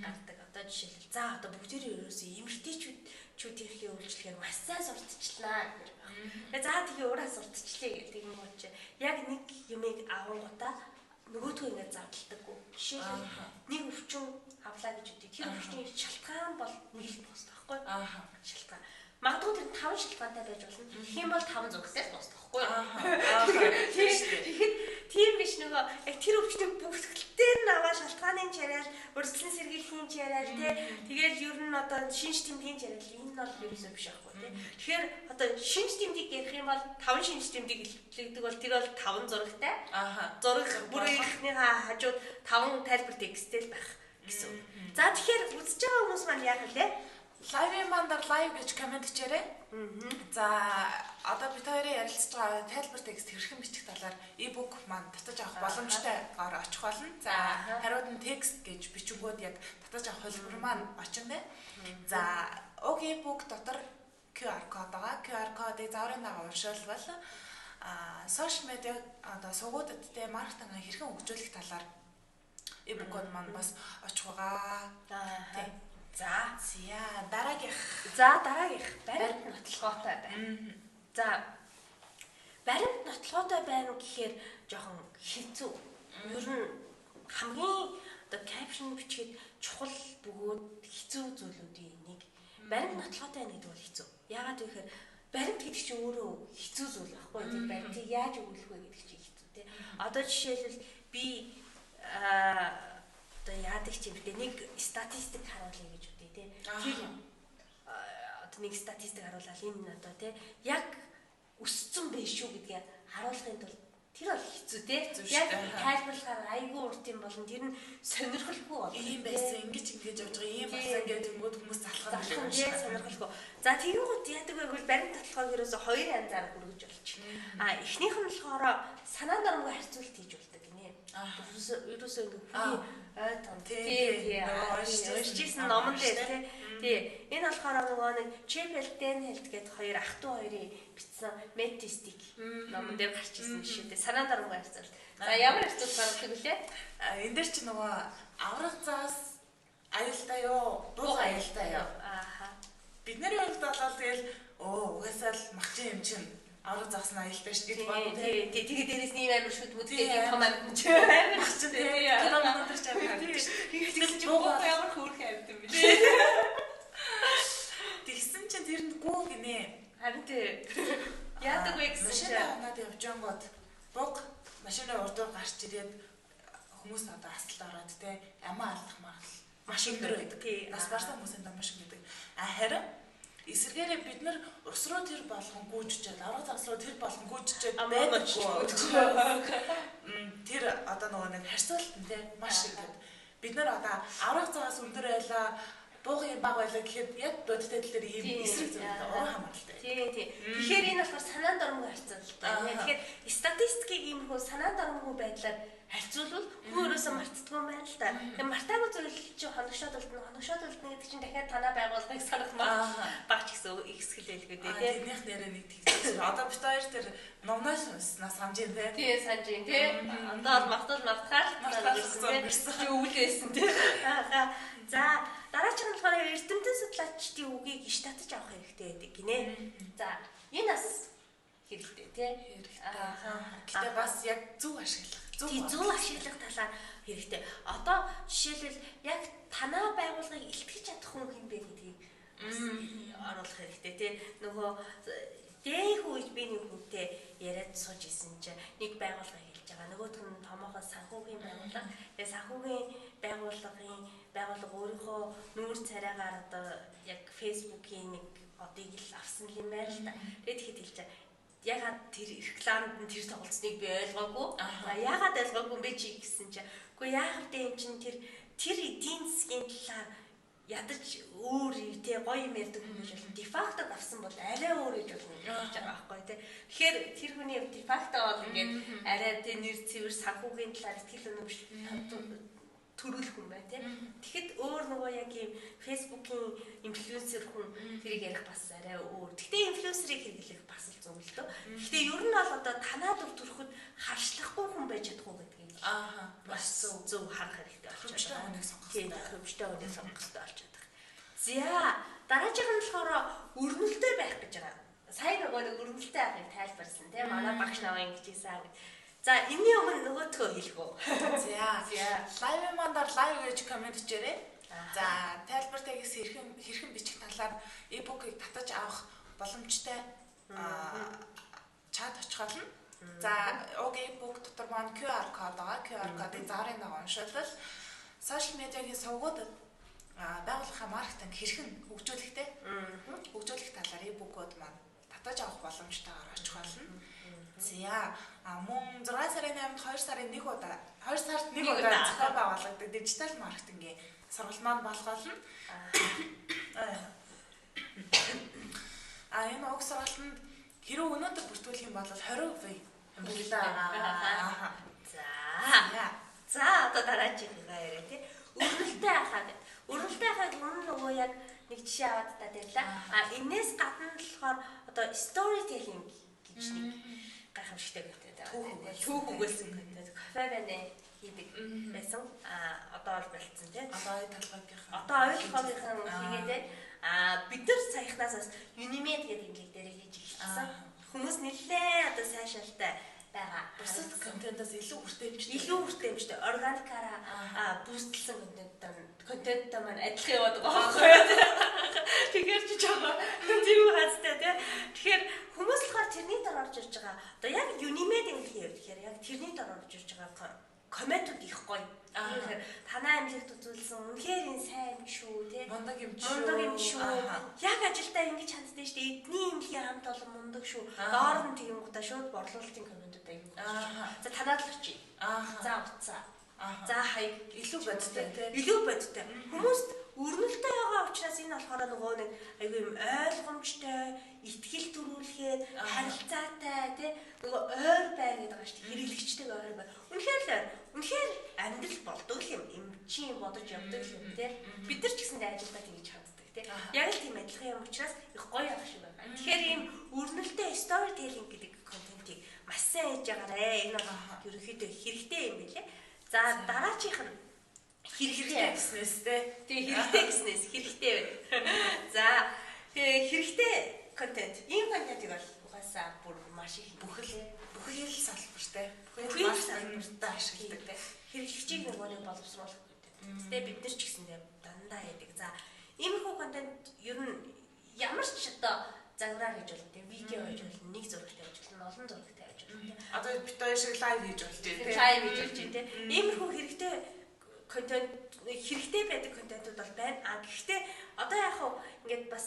гардаг одоо жишээлбэл за одоо бүгдээрээ ерөөсөө эмэгтэйчүүдийнхээ үйлчлэгээр маш сайн сурталчлаа гэж байна. За тэгээ ураа сурталчлаа гэдэг юм уу чи яг нэг юмыг авангуудаа нөгөөдгөө ингэ зардалдаггүй. Жишээлбэл нэг өвчин авлаа гэж үгүй. Тэр өвчний шалтгаан бол нэг л пост байхгүй юу? Шалтгаан. Магадгүй тэр 5 шалтгаантай байж болно. Тэгэх юм бол 5 зүгтээс пост байхгүй юу? Тийм биш нөгөө яг тэр өвчний бүгдгэлтээр нь аваа шалтгааныг яриад урьдчилан сэргийллийн яриад тэгээд ер нь одоо шинж тэмдгийн яриад энэ нь бол ерөөсөө биш аахгүй тий. Тэгэхээр одоо шинж тэмдэг ярих юм бол 5 шинж тэмдэг илэрхийлдэг бол тэр бол 5 зурагтай. Зураг бүрийнхнийхээ хажууд 5 тайлбар тексттэй байх гэсэн. За тэгэхээр үзэж байгаа хүмүүс маань яг лээ лайвын мандар лайв гэж комент хийрээ. За одоо бид хоёрын ярилцж байгаа тайлбар текст хэрхэн бичих талаар e-book маань татаж авах боломжтойгоор очих болно. За хариуд нь текст гэж бичингүүд яг татаж авах хөлбөр маань очино. За уг e-book дотор QR код байгаа. QR кодыг зааврын дагуу уншвал сошиал медиа одоо сувгуудад тэ маркетинг хэрхэн хөгжүүлэх талаар e-book-ууд маань бас очих байгаа. За дараагийнх баримт нотлохоотой байна. За баримт нотлохоотой байна гэхээр жоохон хэцүү. Ер нь хамгийн одоо капшн бичгээд чухал бөгөөд хэцүү зүйлүүдийн нэг баримт нотлохоотой байна гэдэг бол хэцүү. Яагаад вэ гэхээр баримт гэдэг чинь өөрөө хэцүү зүйл байхгүй юу? Тэр баримтыг яаж өгүүлэх вэ гэдэг чинь хэцүү тий. Одоо жишээлбэл би одоо яадаг ч юм бэ нэг статистик харуулъя гэж үтэй тий. Тэр одоо нэг статистик харуулаад энэ одоо тий яг өссөн байх шүү гэдгээ харуулахын тулд тэр бол хэцүү тий. Яг тайлбарлахаар айгүй урт юм болон тэр нь сонирхолгүй болно. Ийм байсан ингэж явж байгаа ийм болсон гэдэг юм хүмүүс залхах юм шиг сонирхолгүй. За тэгэнгүүт яадаг вэ гэвэл баримт татлахыг ерөөсө хоёр янзаар хүргэж болчих. Эхнийх нь болохоор санаа дарамгүй харьцуулт хийж болдог гинэ. Ерөөсө ингэ уншижсэн номон дээр тий. Энэ болохоор нөгөө нэг Chapel Denhelt гэдэг хоёр ах トゥ хоёрын бичсэн Metistic номон дээр гарч ирсэн жишээ дээ. Санаа дарамгүй харьцуулт. За ямар харьцуулт гаргадаг вүлээ? Энэ дээр чи нөгөө аврах заас аюултай юу? Дуу аюултай юу? Бидний хувьд бол тэгэл угаасаа л махчин юм чинь аврах заас нь аюултай шүү гэж бодсон тий. Тэгээд дээрээс нь амар шүд мэдээ том амьд ч махчин тий. Тэр номон дээр ч амар амьд. Тэгээд чи боо ямар хөөрх амьд юм бэ? Тэгсэн чинь тэрэнд гүү гинэ. Харин тий. Яадаг вэ гэсэн чинь машинаа унаад явж ангууд буг машины урдуур гарч ирээд хүмүүс одоо асалт ороод тий ямаа алдах маш өндөр байдаг. Нас барсан хүмүүсийн дам маш өндөр. Харин эсвэргээрээ бид нар ус руу тэр болгон гүйжчихэд, аврах загас руу тэр болгон гүйжчихэд тэр одоо нөгөө нэг харьцуулт нь те маш их гэдэг. Бид нар одоо аврах загас өндөр байлаа, буугын баг байлаа гэхэд яг бодтой дээр ийм эсрэг зүйл уран хамааралтай. Тийм. Тэгэхээр энэ болохоор санаанд оромгүй харьцуулттай. Тэгэхээр статистикийг иймэрхүү санаанд оромгүй байдлаар харьцуулбал хүн өөрөөсөө мартдаггүй юм байна л да. Тэгээ мартаагүй зүйл чинь хоногшоод үлдэнэ гэдэг чинь дахиад танаа байгууллагыг санахмаа багч гэсэн ихсгэл байлгүй дээ. Тэрнийх нэрээ нэг тэгсэн. Одоо бид хоёр тэр номноос нас санаж юм те. Тийм санаж юм те. Одоо мартахаар чи өвлөөсөн те. За дараагийн нь болохоор эрдэмтэн судлаачдын үгийг иш татаж авах хэрэгтэй байдаг гинэ. За энэ бас хэрэгтэй тий. Гэтэ бас яг зөв ашиглах. Зөв ашиглах талаар хэрэгтэй. Одоо жишээлбэл яг танаа байгууллагыг илтгэж чадах хүн хэм бэ гэдгийг оруулах хэрэгтэй тий. Нөгөө дээх үед би нэг хүнтэй яриад сууж исэн чинь нэг байгууллага хэлж байгаа. Нөгөөх нь томоохон санхүүгийн байгууллага. Тэгээ санхүүгийн байгууллага өөрийнхөө нүүр царайгаар одоо яг Facebook-ийн нэг одыг л авсан юм байна л да. Тэгээд ихэд хэлж байгаа. Ягаад тэр рекламад нь тэр тоглолцсныг би ойлгоогүй. Ягаад ойлгоогүй бэ чи гэсэн чинь. Үгүй яахав дээ юм чинь тэр эдийн засгийн талаар ядаж өөр тий гоё юм ярьдаг хүмүүс бол дефакто авсан бол арай өөр гэж болно гэж байгаа байхгүй тий. Тэгэхээр тэр хүний дефакто бол ингээд арай тий нэр цэвэр санхүүгийн талаар ихтгэл өнөмш төрүүлэх хүн бай тий. Тэгэхэд өөр нөгөө яг юм Facebook-ийн инфлюенсер хүн тэрийг ярих бас арай өөр. Гэхдээ инфлюенсерийг хэрэглэх бас л зөв л дөө. Гэхдээ ер нь бол одоо танаад өв төрөхөд харшлахгүй хүн байж чадахгүй гэдгийг бас зөв харах хэрэгтэй болчихж байгаа. Хүнийг сонгох хэрэгтэй. Хөвчтэй хүнийг сонгох хэрэгтэй болчиход байгаа. За дараагийн нь болохоор өрнөлтөө байх гэж байгаа. Сайн нөгөө нэг өрнөлтөө байхыг тайлбарсан тий. Манай багш наваа ингэж хийсэн. За энэний өмнө нөгөөдхөө хэлэх үү. За лайв мандаар лайв гэж комент хийрээ. За тайлбар тагс хэрхэн бичих талаар e-book-ыг татаж авах боломжтой чат очихол нь. За уг e-book дотор маань QR код байгаа. QR кодыг заарын дагуу уншуулбал сошиал медиагийн сувгуудад байгууллагын маркетинг хэрхэн хөгжүүлэх талаар e-book-ууд маань татаж авах боломжтойгоор очих болно. За мөн 6 сарын 8-нд 2 сарын 1 удаа 2 сард 1 удаа зохион байгуулагддаг дижитал маркетингийн сургалт маань болгоолно. Энэ уг сургалтанд хэрэг өнөөдөр бүртгүүлэх юм бол 20% юм байна. За одоо дараагийн яриа тий. Өрнөлтөө хахаа гэдэг. Өрнөлтөө хахаг нөгөө яг нэг жишээ аваад та ярьлаа. Энээс гадна болохоор одоо storytelling гэж нэг гайхамшигтай гэдэг. Түүх үгэлсэн гэдэг. Кафе байна хийдэг байсан. Одоо бол болцсон тий. Одоо ойлгохын хийгээд бид нар саяхнаас Unimed гэдэг имлэг дээр хийж эхэлсэн. Хүмүүс нэлээ одоо сайшаалтай байгаа. Бусад контентоос илүү хүртээмжтэй органикаараа бүүстлсэн контенттой маань адилхан яваад байгаа байхгүй юу? Тэгэхээр ч жоо тийм хацтай тий. Тэгэхээр хүмүүс болохоор тэрний дор орж ирж байгаа. Одоо яг Unimed имлэгийн хувьд тэгэхээр яг тэрний дор орж ирж байгаа комментууд их гоё. Тэгэхээр танаа амжилт үзүүлсэн үнэхээр энэ сайн юм шүү тий. Мундаг юм шүү. Яг ажилдаа ингэж ханддаг шүү дээ. Эдний имлэгийн хамт олон мундаг шүү. Доор нь тийм гутаа шууд борлуулалтын комментууд аяг. За танаад л очие. За уцаа. За хаяг илүү бодтой тий. Илүү бодтой. Хүмүүст өрнөлтөө байгаа учраас энэ болохоор нөгөө нэг айгүй юм ойлгомжтой, итгэл төрүүлэхэд харилцаатай тий нөгөө ойр бай гэдэг байгаа шүү дээ. Хэрэглэгчтэй ойр бай. Үнэхээр амьдрал болдог юм. Эмчийн бодож явдаг юм тий. Бид нар ч гэсэндээ ажилдаа тэгж ханддаг тий. Яг л тийм адилхан юм учраас их гоё авах шиг байна. Тэгэхээр ийм өрнөлтөө storytelling гэдэг контентийг маш сайн хийж байгаарэ. Энэ бол ерөнхийдөө хэрэгтэй юм билээ. За дараачих нь хэрэгтэй гэснээс хэрэгтэй байна. За хэрэгтэй контент. Ийм контентыг бол угаасаа бүр маш их бүхэл салбартай. Бүхэл салбартай ашигладаг тий. Хэрэглэгчийг нэг боловсруулах гэдэг. Тэ бид нар ч гэсэндээ дандаа яадаг. За иймэрхүү контент ер нь ямар ч одоо загвараар хийж болно тий. Видео хийж болно, нэг зурагтай хийж болно, олон зурагтай хийж болно тий. Одоо бид хоёр шиг лайв хийж болж байна тий. Лайв хийж болж байна тий. Иймэрхүү хэрэгтэй контент хэрэгтэй байдаг контентууд бол байна. Гэхдээ одоо яг хав ингээд бас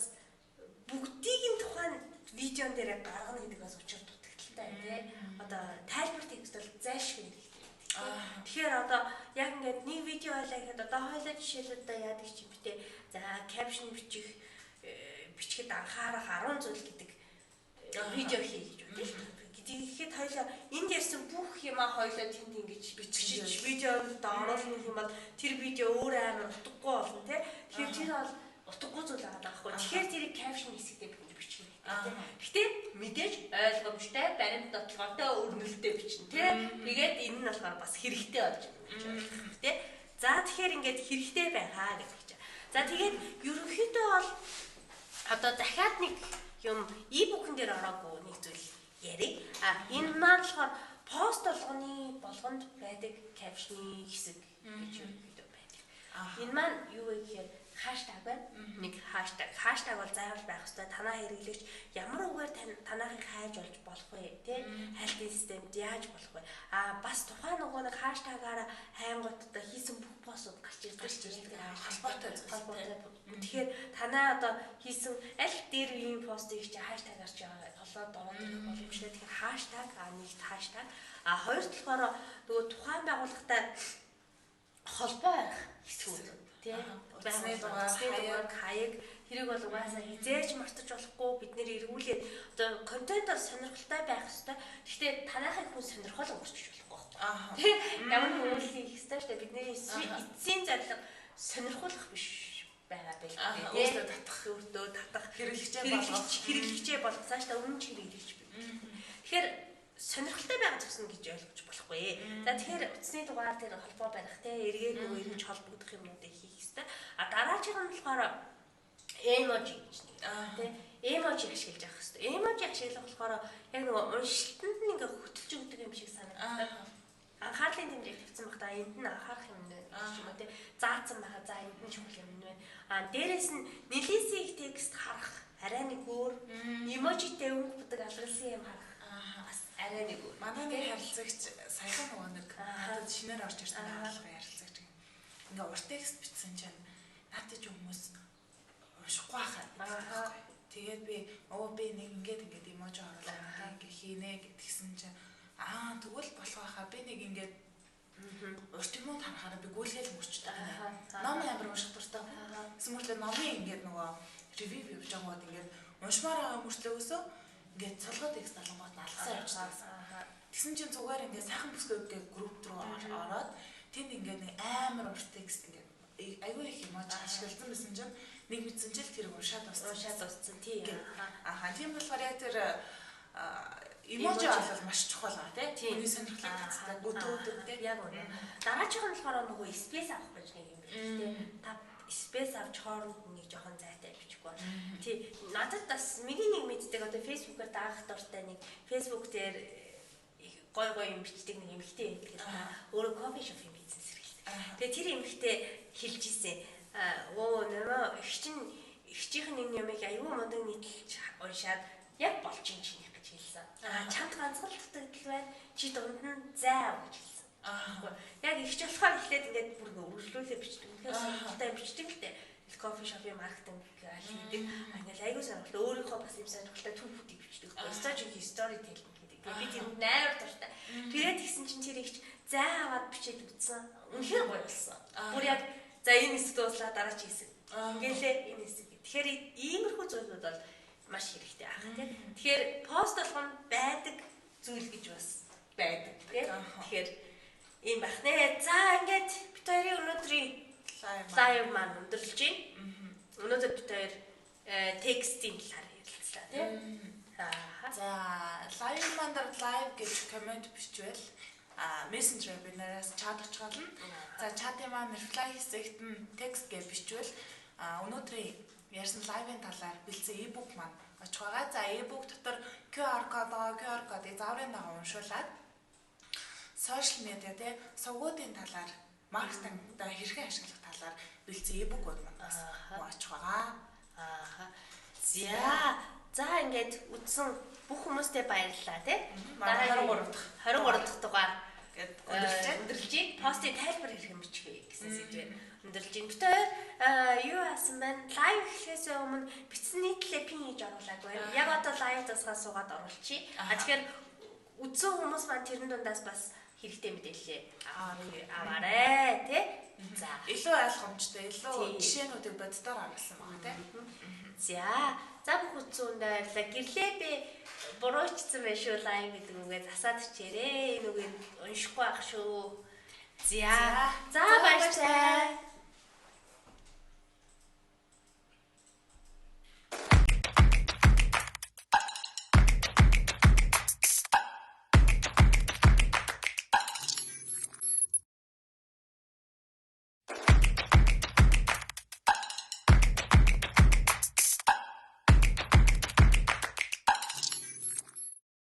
бүгдийг нь тухайн видеон дээр гаргана гэдэг бас учир дутагдaltaй тий. Одоо тайлбар текст бол зайлшгүй хэрэгтэй. Тэгэхээр одоо яг ингээд нэг видео байлаа гэхэд одоо хоёлаа жишээлбэл одоо яадаг ч юм битээ. За caption бичихэд анхаарах 10 зүйл гэдэг видео хий гэж байна. Тэгэхэд хоёлаа энд ярьсан бүх юмаа хоёлаа тэнд ингэж бичиж видеонд оруулах юм бол тэр видео өөр амар утгагүй болно тий. Тэгэхээр тэр бол утгагүй зүйл байгаа байхгүй. Тэгэхээр тэрийг caption хэсэгтээ бичих хэрэгтэй тий. Гэхдээ мэдээж ойлгомжтой, баримт нотлоготой өрнөлттэй бичнэ тий. Тэгээд энэ нь болохоор бас хэрэгтэй болж байна тий. За тэгэхээр ингээд хэрэгтэй байхаа гэж. За тэгээд ерөнхийдөө бол одоо дахиад нэг юм e-book-н дээр ороогүй нэг зүйл яриг. Энэ маань болохоор пост болгонд байдаг caption-ы хэсэг гэж ерөнхийдөө байдаг. Энэ маань юу вэ гэхээр хаштаг байна. Нэг хаштаг бол заавал байх ёстой. Танаа хэрэглэгч ямар үгээр танаахыг хайж болж болох вэ? Тэ? Хайлтын системд яаж болох вэ? Бас тухайн нөгөө нэг хаштагаараа хайнгууд одоо хийсэн бүх постууд гарч ирдэг. Холбоотой. Тэгэхээр танаа одоо хийсэн аль дээр үеийн постыг чи хаштагаар чи толгойд ороод ирэх боломжтой. Тэгэхээр хаштаг нэгт хаштаг. Хоёр талаараа нөгөө тухайн байгууллагатай холбоо байх хэсгүүд тий байгууллагын хаяг хэрэг бол угаасаа хизээж мартаж болохгүй бид нэр эргүүлээд одоо контент бол сонирхолтой байх ёстой. Гэхдээ танаахыг хүн сонирхол өнгөрчих болохгүй байхгүй. Тий ямар нэг үйлс хийх ёстой шүү дээ. Бидний эцсийн зорилго сонирхолох биш байгаа байлгүй тий. Өөртөө татах хэрэглэгчээ болгох цаашдаа өмнө ч хэрэглэж би. Тэгэхээр сонирхолтой байгаа гэсэн гэж ойлгож болохгүй. За тэгэхээр утасны дугаар дээр холбоо барих те эргээд нөгөө ирж холбогдох юмнуудыг хийх хэрэгтэй. Дараачих нь болохоор emoji гэж нэг те emoji ашиглаж явах хэрэгтэй. Emoji ашиглах болохоор яг нөгөө уншилтанд нь ингээ хөтөлж өгдөг юм шиг санагддаг. Анхаарлын тэмдэг тавьсан баг та энд нь анхаарах юм нэ гэж юм те заасан байгаа. За энд нь чухал юм нэ. Дээрээс нь нэлээсээ их текст харах арай нэг өөр emojiтэй өнгө будаг алгалсан юм харах арай нэг өөр. Манай нэг харилцагч саяхан нөгөө нэг надад шинээр орж ирсэн хаалга ярилцагч гэх. Ингээ урт текст бичсэн чинь надад ч хүмүүс уншихгүй хаа. Тэгээд би нэг ингээд эможи оруулаад ингээ хийнэ гэдгсэн чинь тэгвэл болох байхаа би нэг ингээд урт юмуд харахаараа би гүйлгээл мөрчдөг. Ном амар унших дуртай. Гэсэн мэтлээ номын ингээд нөгөө ревю явж байгаад ингээд уншмаар байгаа мөрчлөөсөө ингээд цолгоо текст алангууд алгасаа явчихсан. Тэгсэн чинь зүгээр ингээд сайхан бүсгүйгээ групп руу ороод тэнд ингээд нэг амар урт текст ингээд аюу их эмож ашигласан байсан чинь нэг мэдсэн чил тэр уншаад дууссан тийм. Тийм болохоор яг тэр эможи бол маш чухал аа тийм. Миний сонирхлыг татдаг өдөөдөг тийм. Яг үнэ. Дараачих нь болохоор нөгөө спейс авах гэж нэг юм биш тийм. Та спейс авч хооронд нэг жоохон зайтай бичихгүй. Тий. Надад бас миний нэг мэддэг одоо фэйсбүүкээр даах дуртай нэг фэйсбүүк дээр гой юм бичдэг нэг эмэгтэй байдаг. Өөрөө кофе шопын бизнес эрхэлдэг. Тэгээ тэр эмэгтэй хэлж ирсэн. Нэмээ ихчийнх нь энэ ямыг аюу мундаг нийтлж уншаад яг болж юм чинь гэж хэлсэн. Чамд ганцхан л дутагдал байна. Чи дунд нь зай гэж хэлсэн. Яг ихч болохоор эхлээд ингээд бүр өргөжлүүлээ бичдэг. Тэгэхээр сонирхолтой бичдэг л дээ. Кофе шопын маркетинг хийдэг. Ингээл аюу сонирхолтой өөрийнхөө бас юм сонирхолтой түүхүүдийг бичдэг. Стожингийн стори теллинг гэдэг. Би тэрэнд найр дуртай. Тэгээд тэгсэн чинь тэр ихч зай аваад бичээд үтсэн. Үнэхээр гоё болсон. Бүр яг за энэ хэсэг дууслаа дараа чи хэсэг. Ингээл энэ хэсэг. Тэгэхээр иймэрхүү зүйлүүд бол маш хэрэгтэй аах тийм. Тэгэхээр пост болгоно байдаг зүйл гэж бас байдаг тийм. Тэгэхээр ийм байх нэ. За ингээд бид хоёрын өнөөдрийн лайв маань өндөрлөж байна. Өнөөдөр бид хоёр текстийн талаар ярилцлаа тийм. За лайв маань дээр лайв гэж комент бичвэл мессенжер бинараас чат очихолно. За чатын маань reply хэсэгт нь текст гэж бичвэл өнөөдрийн ярьсан лайвын талаар бэлдсэн e-book маань очих байгаа. За e-book дотор QR кодыг зааврын дагуу уншуулад сошиал медиа тий сувгуудын талаар маркетингда хэрхэн ашиглах талаар бэлдсэн e-book маань очих байгаа. За ингээд үтсэн бүх хүмүүстээ баярлалаа тий. Дараа 23 дахь дугаар гэд өндөрлж постын тайлбар хэрэг мичгээ гэсэн сэдвээр өндөрлж байна. Бид хоёр юу асан байна? Лайв эхлэхээс өмнө бичсний төлөө пин хийж оруулаагүй. Яг одоо лайв дасгаа суугаад оруулчих. Тэгэхээр үзсэн хүмүүс маань тэрэн дундаас бас хэрэгтэй мэдээлэл аваарэ тий. За илүү ойлгомжтой, илүү жишээнүүдийг боддоор авсан байна тий. За бүх үзүүнд баярлалаа. Гэрлээ би буруучсан байх шүү лайв гэдэг үгээ засаад ичээрээ. Энэ үгийг уншихгүй байх шүү. За баярлалаа.